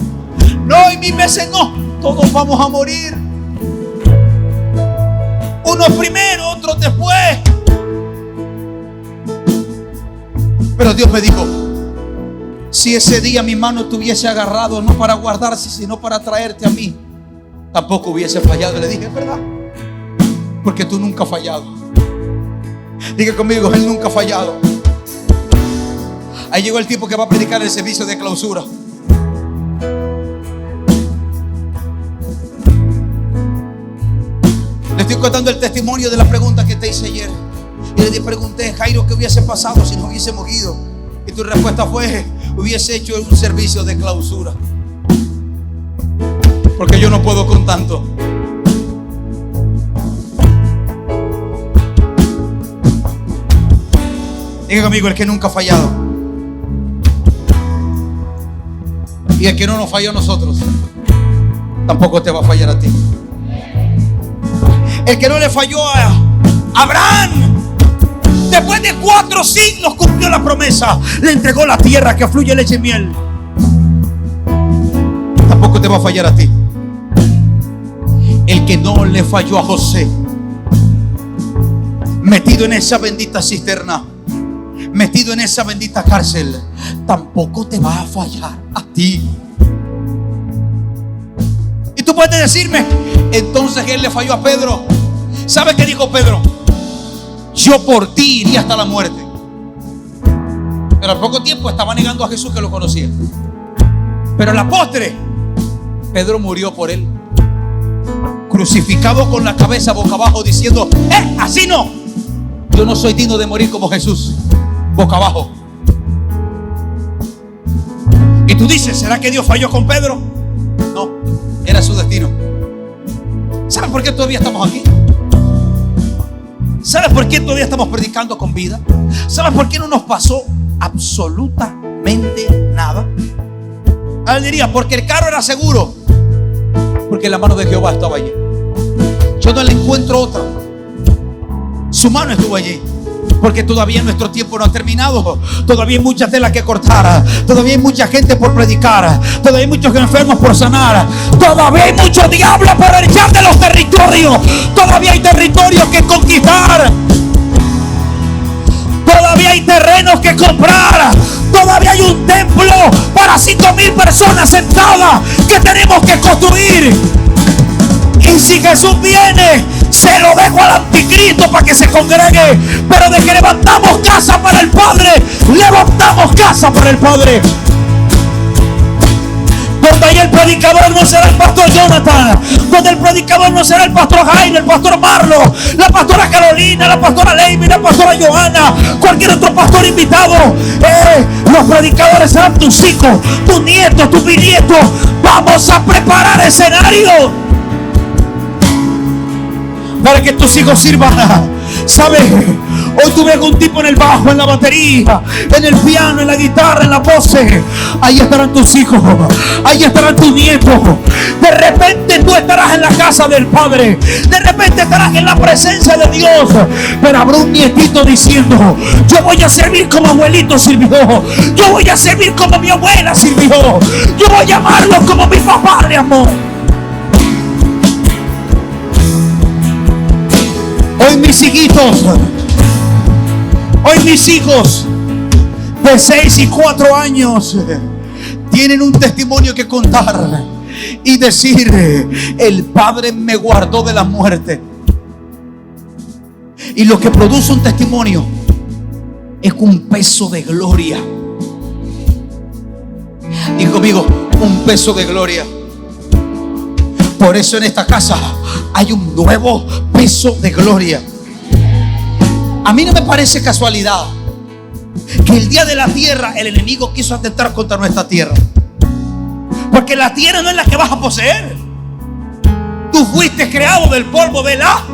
no, y mis veces no. Todos vamos a morir. Unos primero, otros después. Pero Dios me dijo: si ese día mi mano te hubiese agarrado, no para guardarse, sino para traerte a mí, tampoco hubiese fallado. Le dije: es verdad, porque tú nunca has fallado. Diga conmigo: Él nunca ha fallado. Ahí llegó el tipo que va a predicar el servicio de clausura. Le estoy contando el testimonio de la pregunta que te hice ayer. Y le pregunté: Jairo, ¿qué hubiese pasado si nos hubiésemos ido? Y tu respuesta fue: hubiese hecho un servicio de clausura, porque yo no puedo con tanto. Diga conmigo: el que nunca ha fallado. Y el que no nos falló a nosotros, tampoco te va a fallar a ti. El que no le falló a Abraham, después de 4 siglos cumplió la promesa. Le entregó la tierra que fluye leche y miel. Tampoco te va a fallar a ti. El que no le falló a José, metido en esa bendita cisterna, metido en esa bendita cárcel, tampoco te va a fallar a ti. Y tú puedes decirme: entonces Él le falló a Pedro. ¿Sabe qué dijo Pedro? Yo por ti iría hasta la muerte. Pero al poco tiempo estaba negando a Jesús que lo conocía. Pero a la postre, Pedro murió por él, crucificado con la cabeza boca abajo, diciendo: así no, yo no soy digno de morir como Jesús, boca abajo. Y tú dices: ¿será que Dios falló con Pedro? No, era su destino. ¿Sabes por qué todavía estamos aquí? ¿Sabes por qué todavía estamos predicando con vida? ¿Sabes por qué no nos pasó absolutamente nada? Él diría: porque el carro era seguro, porque la mano de Jehová estaba allí. Yo no le encuentro otra. Su mano estuvo allí. Porque todavía nuestro tiempo no ha terminado. Todavía hay mucha tela que cortar. Todavía hay mucha gente por predicar. Todavía hay muchos enfermos por sanar. Todavía hay mucho diablo por echar de los territorios. Todavía hay territorios que conquistar. Todavía hay terrenos que comprar. Todavía hay un templo para 5,000 personas sentadas que tenemos que construir. Y si Jesús viene, se lo dejo al anticristo para que se congregue. Pero de que levantamos casa para el Padre, levantamos casa para el Padre. Donde ahí el predicador no será el pastor Jonathan, donde el predicador no será el pastor Jaime, el pastor Marlo, la pastora Carolina, la pastora Leimi, la pastora Johanna, cualquier otro pastor invitado. Los predicadores serán tus hijos, tus nietos, tus bisnietos. Vamos a preparar escenario para que tus hijos sirvan. ¿Sabes? Hoy tú ves un tipo en el bajo, en la batería, en el piano, en la guitarra, en la voz. Ahí estarán tus hijos, ahí estarán tus nietos. De repente tú estarás en la casa del Padre, de repente estarás en la presencia de Dios. Pero habrá un nietito diciendo: yo voy a servir como abuelito sirvió, yo voy a servir como mi abuela sirvió, yo voy a amarlo como mi papá le amó. Hoy mis hijitos, hoy mis hijos de 6 y 4 años tienen un testimonio que contar y decir: el Padre me guardó de la muerte. Y lo que produce un testimonio es un peso de gloria. Diga conmigo, un peso de gloria. Por eso en esta casa hay un nuevo peso de gloria. A mí no me parece casualidad que el día de la tierra el enemigo quiso atentar contra nuestra tierra, porque la tierra no es la que vas a poseer. Tú fuiste creado del polvo de la.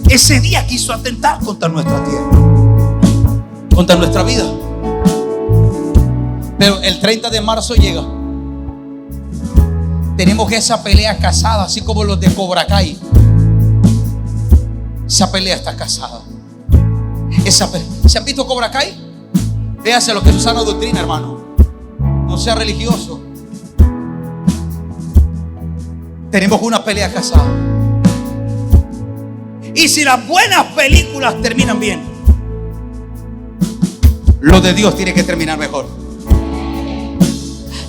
Ese día quiso atentar contra nuestra tierra, contra nuestra vida. Pero el 30 de marzo llega. Tenemos esa pelea casada, así como los de Cobra Kai. Esa pelea está casada. ¿Se han visto Cobra Kai? Véanse lo que es su sana doctrina, hermano. No sea religioso. Tenemos una pelea casada. Y si las buenas películas terminan bien, lo de Dios tiene que terminar mejor.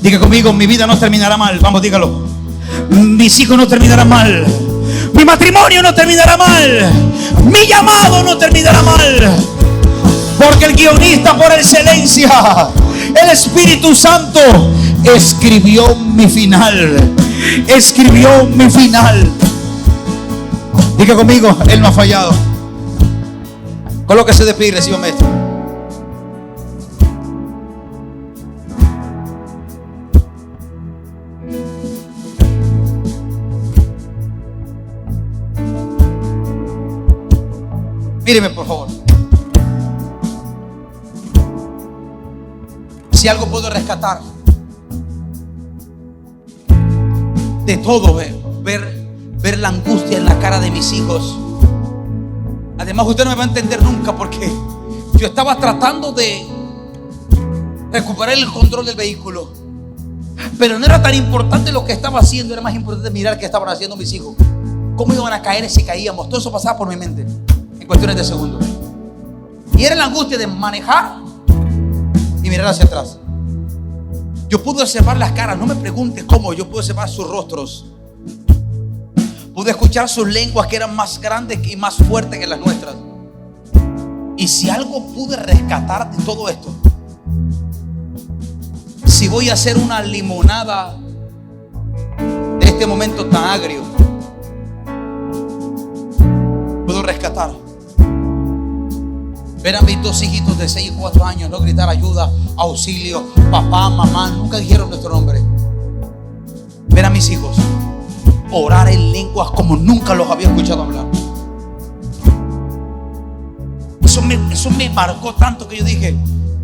Diga conmigo, mi vida no terminará mal. Vamos, dígalo. Mis hijos no terminarán mal. Mi matrimonio no terminará mal. Mi llamado no terminará mal. Porque el guionista por excelencia, el Espíritu Santo, escribió mi final. Escribió mi final. Diga conmigo, Él no ha fallado. Colóquese de pie y recíbame esto. Míreme por favor. Si algo puedo rescatar de todo, ver la angustia en la cara de mis hijos. Además, usted no me va a entender nunca, porque yo estaba tratando de recuperar el control del vehículo, pero no era tan importante lo que estaba haciendo. Era más importante mirar qué estaban haciendo mis hijos, cómo iban a caer si caíamos. Todo eso pasaba por mi mente en cuestiones de segundos. Y era la angustia de manejar y mirar hacia atrás. Yo pude observar las caras. No me preguntes cómo. Yo pude observar sus rostros. Pude escuchar sus lenguas, que eran más grandes y más fuertes que las nuestras. Y si algo pude rescatar de todo esto, si voy a hacer una limonada de este momento tan agrio, puedo rescatar ver a mis dos hijitos de 6 y 4 años no gritar ayuda, auxilio, papá, mamá. Nunca dijeron nuestro nombre. Ver a mis hijos orar en lenguas como nunca los había escuchado hablar. Eso me marcó tanto que yo dije,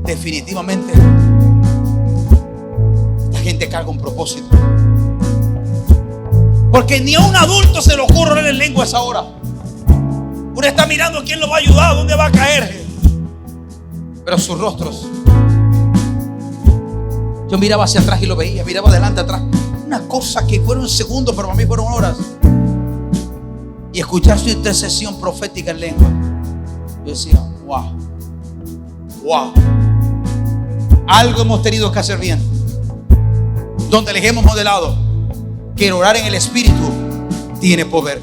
definitivamente la gente carga un propósito. Porque ni a un adulto se le ocurre orar en lenguas ahora. Uno está mirando quién lo va a ayudar, dónde va a caer. Pero sus rostros, yo miraba hacia atrás y lo veía, miraba adelante, atrás. Una cosa que fueron segundos, pero para mí fueron horas. Y escuchar su intercesión profética en lengua, yo decía, wow, wow. Algo hemos tenido que hacer bien, donde les hemos modelado que el orar en el Espíritu tiene poder.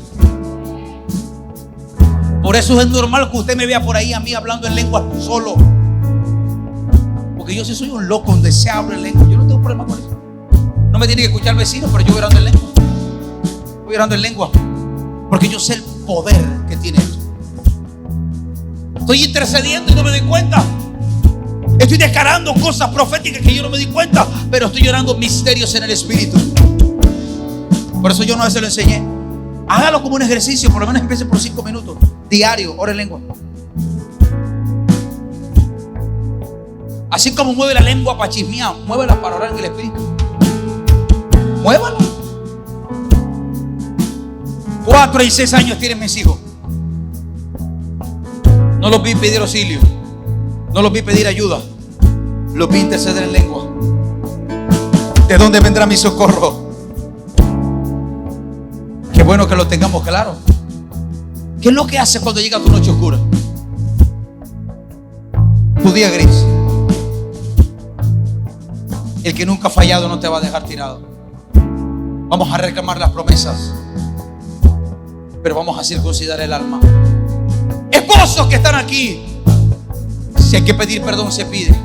Por eso es normal que usted me vea por ahí a mí hablando en lenguas solo, porque yo sí soy un loco donde se habla en lengua. Yo no tengo problema con eso. No me tiene que escuchar vecinos, pero yo voy orando en lengua. Voy orando en lengua porque yo sé el poder que tiene esto. Estoy intercediendo y no me doy cuenta. Estoy descarando cosas proféticas que yo no me di cuenta, pero estoy orando misterios en el Espíritu. Por eso yo no se lo enseñé. Hágalo como un ejercicio. Por lo menos empiece por 5 minutos diario, ora en lengua. Así como mueve la lengua para chismear, muévela para orar en el Espíritu. Muévalo. 4 y 6 años tienen mis hijos. No los vi pedir auxilio, no los vi pedir ayuda, los vi interceder en lengua. ¿De dónde vendrá mi socorro? Qué bueno que lo tengamos claro. ¿Qué es lo que hace cuando llega tu noche oscura? Tu día gris. El que nunca ha fallado no te va a dejar tirado. Vamos a reclamar las promesas, pero vamos a circuncidar el alma. Esposos que están aquí, si hay que pedir perdón se pide.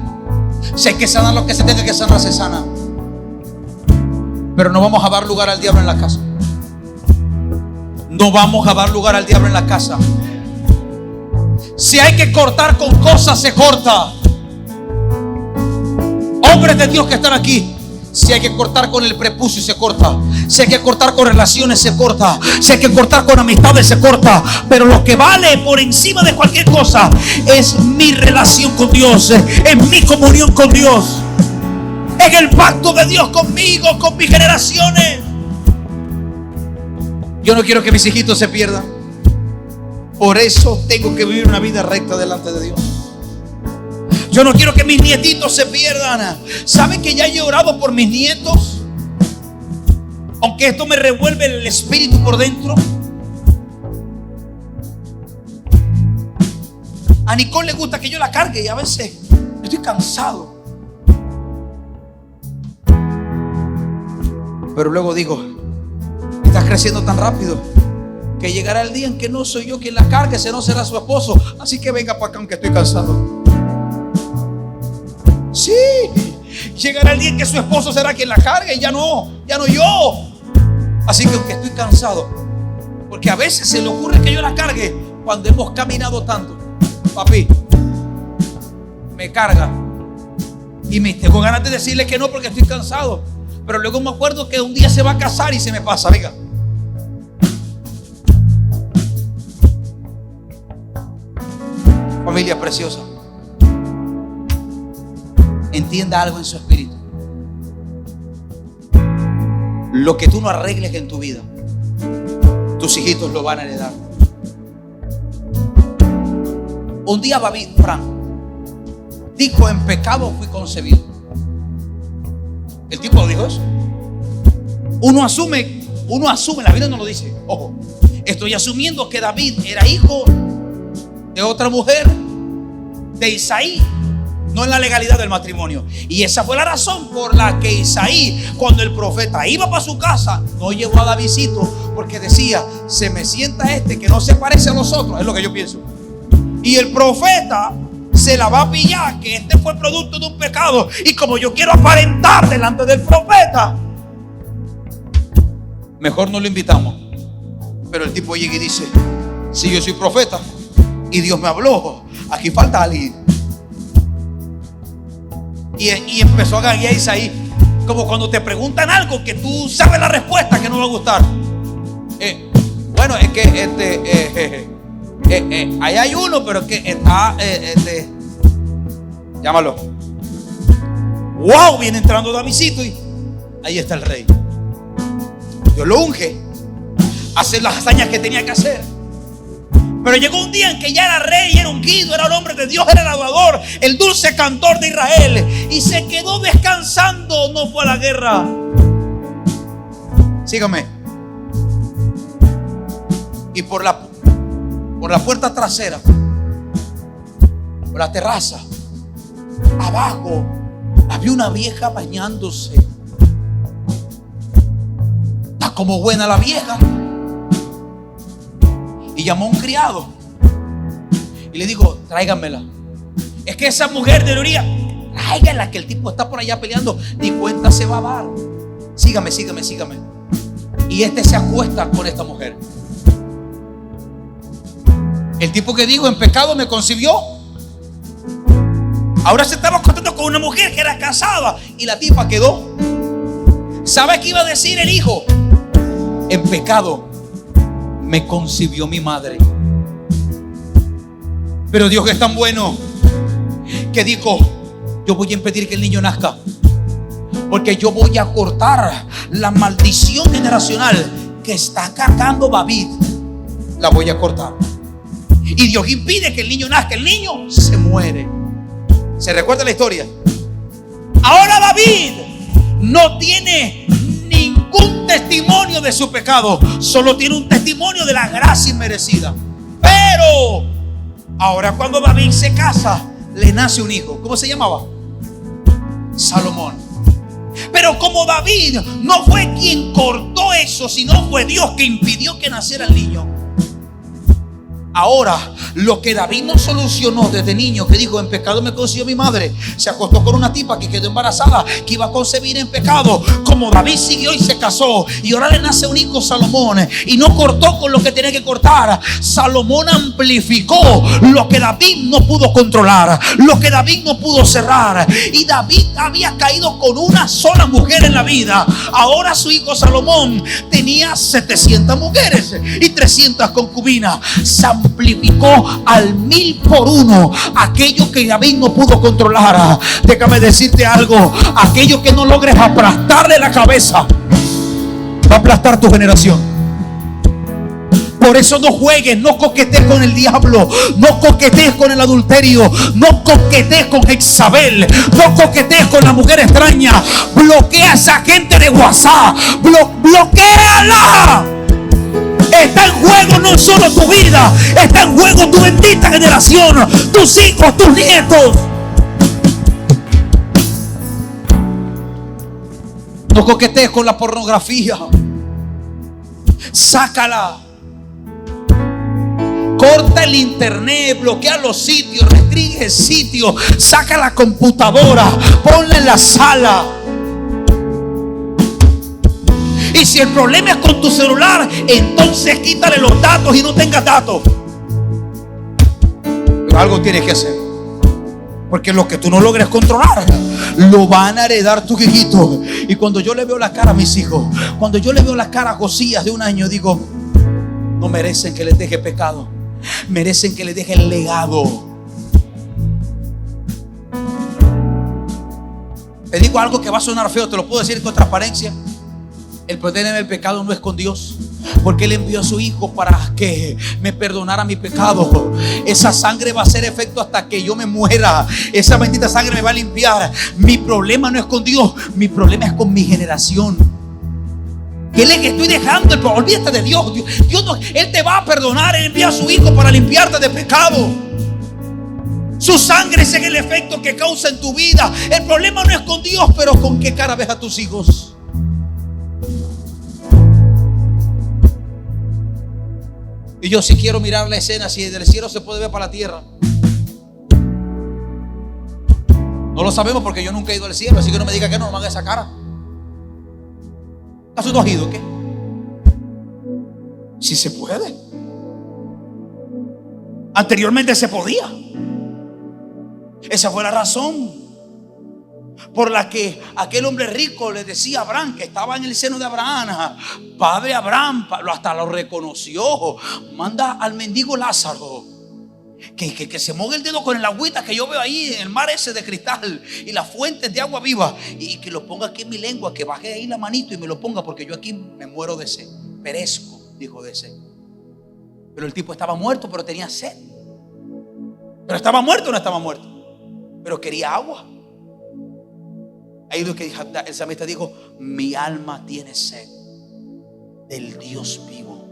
Si hay que sanar lo que se tenga que sanar, se sana. Pero no vamos a dar lugar al diablo en la casa. No vamos a dar lugar al diablo en la casa. Si hay que cortar con cosas, se corta. Hombres de Dios que están aquí, si hay que cortar con el prepucio, se corta. Si hay que cortar con relaciones, se corta. Si hay que cortar con amistades, se corta. Pero lo que vale por encima de cualquier cosa es mi relación con Dios, es mi comunión con Dios, es el pacto de Dios conmigo, con mis generaciones. Yo no quiero que mis hijitos se pierdan. Por eso tengo que vivir una vida recta delante de Dios. Yo no quiero que mis nietitos se pierdan. ¿Saben que ya he orado por mis nietos? Aunque esto me revuelve el espíritu por dentro. A Nicole le gusta que yo la cargue y a veces estoy cansado. Pero luego digo, estás creciendo tan rápido que llegará el día en que no soy yo quien la cargue, ese no será su esposo. Así que venga para acá aunque estoy cansado. Sí, llegará el día en que su esposo será quien la cargue y ya no yo. Así que aunque estoy cansado, porque a veces se le ocurre que yo la cargue cuando hemos caminado tanto, papi, me carga y me tengo ganas de decirle que no porque estoy cansado. Pero luego me acuerdo que un día se va a casar y se me pasa, venga. Familia preciosa, entienda algo en su espíritu. Lo que tú no arregles en tu vida, tus hijitos lo van a heredar. Un día David, Frank, dijo: en pecado fui concebido. El tipo dijo eso. Uno asume, la Biblia no lo dice. Ojo, estoy asumiendo que David era hijo de otra mujer, de Isaí, no en la legalidad del matrimonio. Y esa fue la razón por la que Isaí, cuando el profeta iba para su casa, no llevó a Davidcito, porque decía: se me sienta este que no se parece a los otros. Es lo que yo pienso. Y el profeta se la va a pillar que este fue producto de un pecado, y como yo quiero aparentar delante del profeta, mejor no lo invitamos. Pero el tipo llega y dice: si yo soy profeta y Dios me habló, aquí falta alguien. Y empezó a gaguear Isaí, como cuando te preguntan algo que tú sabes la respuesta, que no va a gustar. Bueno, es que ahí hay uno, pero que está llámalo. Wow, viene entrando Davidcito y ahí está el rey. Dios lo unge, hace las hazañas que tenía que hacer. Pero llegó un día en que ya era rey, era ungido, era el hombre de Dios, era el adorador, el dulce cantor de Israel, y se quedó descansando, no fue a la guerra. Sígame. Y por la puerta trasera, por la terraza, abajo había una vieja bañándose. Está como buena la vieja. Y llamó a un criado y le dijo: tráiganmela. Es que esa mujer de Uría, tráiganla, que el tipo está por allá peleando, ni cuenta se va a dar. Sígame. Y este se acuesta con esta mujer. El tipo que dijo: en pecado me concibió, ahora se estaba acostando con una mujer que era casada, y la tipa quedó. ¿Sabe qué iba a decir el hijo? En pecado me concibió mi madre. Pero Dios es tan bueno que dijo: yo voy a impedir que el niño nazca, porque yo voy a cortar la maldición generacional que está cargando David. La voy a cortar. Y Dios impide que el niño nazca. El niño se muere. ¿Se recuerda la historia? Ahora David no tiene ningún testimonio de su pecado, solo tiene un testimonio de la gracia inmerecida. Pero ahora, cuando David se casa, le nace un hijo. ¿Cómo se llamaba? Salomón. Pero como David no fue quien cortó eso, sino fue Dios que impidió que naciera el niño, Ahora, lo que David no solucionó desde niño, que dijo: en pecado me concibió mi madre, se acostó con una tipa que quedó embarazada, que iba a concebir en pecado. Como David siguió y se casó, y ahora le nace un hijo, Salomón, y no cortó con lo que tenía que cortar. Salomón amplificó lo que David no pudo controlar, lo que David no pudo cerrar. Y David había caído con una sola mujer en la vida. Ahora su hijo Salomón tenía 700 mujeres y 300 concubinas. Amplificó al 1000 por 1 aquello que David no pudo controlar. Déjame decirte algo: aquello que no logres aplastarle la cabeza va a aplastar tu generación. Por eso no juegues, no coquetees con el diablo, no coquetees con el adulterio, no coquetees con Jezabel, no coquetees con la mujer extraña. Bloquea a esa gente de WhatsApp, bloquéala. Está en juego no solo tu vida, está en juego tu bendita generación, tus hijos, tus nietos. No coquetees con la pornografía. Sácala. Corta el internet, bloquea los sitios, restringe sitios, saca la computadora, ponla en la sala. Y si el problema es con tu celular, entonces quítale los datos y no tengas datos. Pero algo tienes que hacer, porque lo que tú no logres controlar lo van a heredar tus hijitos. Y cuando yo le veo la cara a mis hijos, cuando yo le veo la cara a Josías de 1 año, digo: no merecen que les deje pecado, merecen que les deje el legado. Te digo algo que va a sonar feo, te lo puedo decir con transparencia. El poder en el pecado no es con Dios, porque Él envió a su Hijo para que me perdonara mi pecado. Esa sangre va a hacer efecto hasta que yo me muera. Esa bendita sangre me va a limpiar. Mi problema no es con Dios, mi problema es con mi generación. ¿Qué le estoy dejando? Olvídate de Dios. Dios no, Él te va a perdonar. Él envía a su Hijo para limpiarte de pecado. Su sangre es el efecto que causa en tu vida. El problema no es con Dios, pero con qué cara ves a tus hijos. Y yo sí quiero mirar la escena, si del cielo se puede ver para la tierra. No lo sabemos porque yo nunca he ido al cielo, así que no me diga que no me haga esa cara. ¿Acaso tú has ido? ¿Qué? Si se puede. Anteriormente se podía. Esa fue la razón por la que aquel hombre rico le decía a Abraham, que estaba en el seno de Abraham: Padre Abraham, hasta lo reconoció. Manda al mendigo Lázaro que se moje el dedo con el agüita que yo veo ahí en el mar ese de cristal y las fuentes de agua viva, y que lo ponga aquí en mi lengua, que baje ahí la manito y me lo ponga, porque yo aquí me muero de sed, perezco, dijo, de sed. Pero el tipo estaba muerto, pero tenía sed. Pero estaba muerto o no estaba muerto, pero quería agua. Ahí lo que el salmista dijo: mi alma tiene sed del Dios vivo.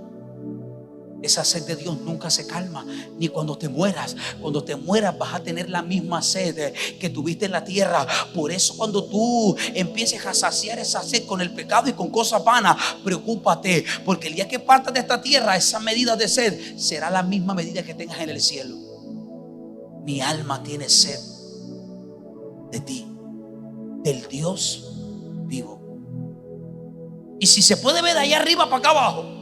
Esa sed de Dios nunca se calma, ni cuando te mueras. Cuando te mueras vas a tener la misma sed que tuviste en la tierra. Por eso cuando tú empieces a saciar esa sed con el pecado y con cosas vanas, preocúpate, porque el día que partas de esta tierra, esa medida de sed será la misma medida que tengas en el cielo. Mi alma tiene sed de ti, del Dios vivo. Y si se puede ver de allá arriba para acá abajo,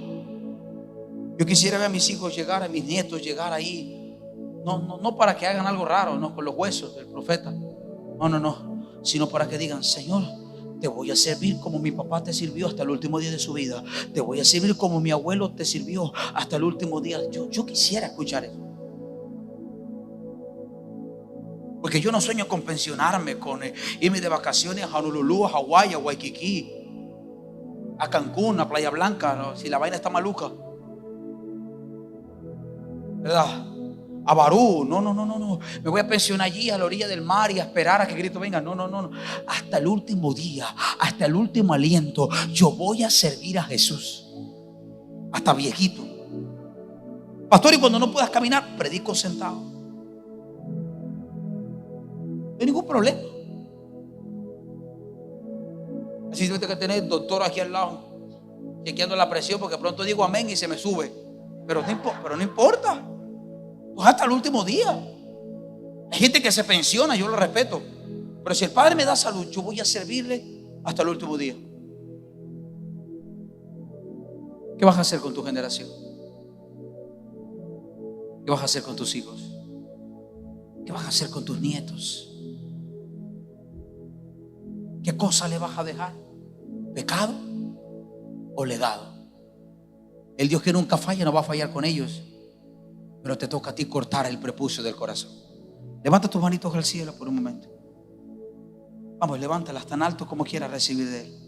yo quisiera ver a mis hijos llegar, a mis nietos llegar ahí. No para que hagan algo raro, no con los huesos del profeta, no, sino para que digan: Señor, te voy a servir como mi papá te sirvió hasta el último día de su vida. Te voy a servir como mi abuelo te sirvió hasta el último día. Yo quisiera escuchar eso. Porque yo no sueño con pensionarme, con irme de vacaciones a Honolulu, a Hawái, a Waikiki, a Cancún, a Playa Blanca, ¿no? Si la vaina está maluca, ¿verdad? A Barú, no. Me voy a pensionar allí a la orilla del mar y a esperar a que Cristo venga. No. Hasta el último día, hasta el último aliento, yo voy a servir a Jesús. Hasta viejito. Pastor, y cuando no puedas caminar, predico sentado. No hay ningún problema. Así tengo que tener el doctor aquí al lado chequeando la presión, porque pronto digo amén y se me sube. Pero no importa. pues hasta el último día. Hay gente que se pensiona, yo lo respeto, pero si el Padre me da salud, yo voy a servirle hasta el último día. ¿Qué vas a hacer con tu generación? ¿Qué vas a hacer con tus hijos? ¿Qué vas a hacer con tus nietos? ¿Qué cosa le vas a dejar? ¿Pecado o legado? El Dios que nunca falla no va a fallar con ellos, pero te toca a ti cortar el prepucio del corazón. Levanta tus manitos al cielo por un momento. Vamos, levántalas tan alto como quieras recibir de Él.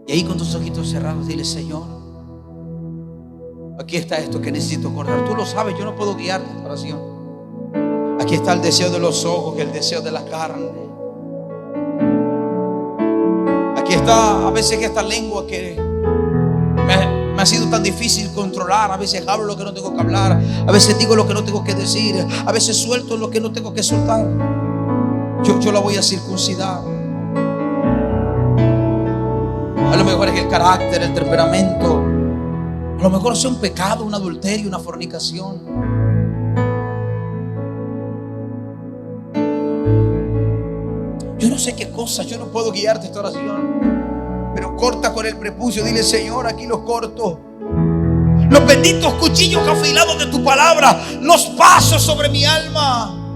Y ahí con tus ojitos cerrados dile: Señor, aquí está esto que necesito cortar. Tú lo sabes, yo no puedo guiarte en esta oración. Aquí está el deseo de los ojos, el deseo de la carne. Aquí está a veces esta lengua que me ha sido tan difícil controlar. A veces hablo lo que no tengo que hablar, a veces digo lo que no tengo que decir, a veces suelto lo que no tengo que soltar. Yo la voy a circuncidar. A lo mejor es el carácter, el temperamento. A lo mejor es un pecado, un adulterio, una fornicación. Yo no sé qué cosas, yo no puedo guiarte esta oración, pero corta con el prepucio. Dile: Señor, aquí los corto. Los benditos cuchillos afilados de tu palabra los paso sobre mi alma.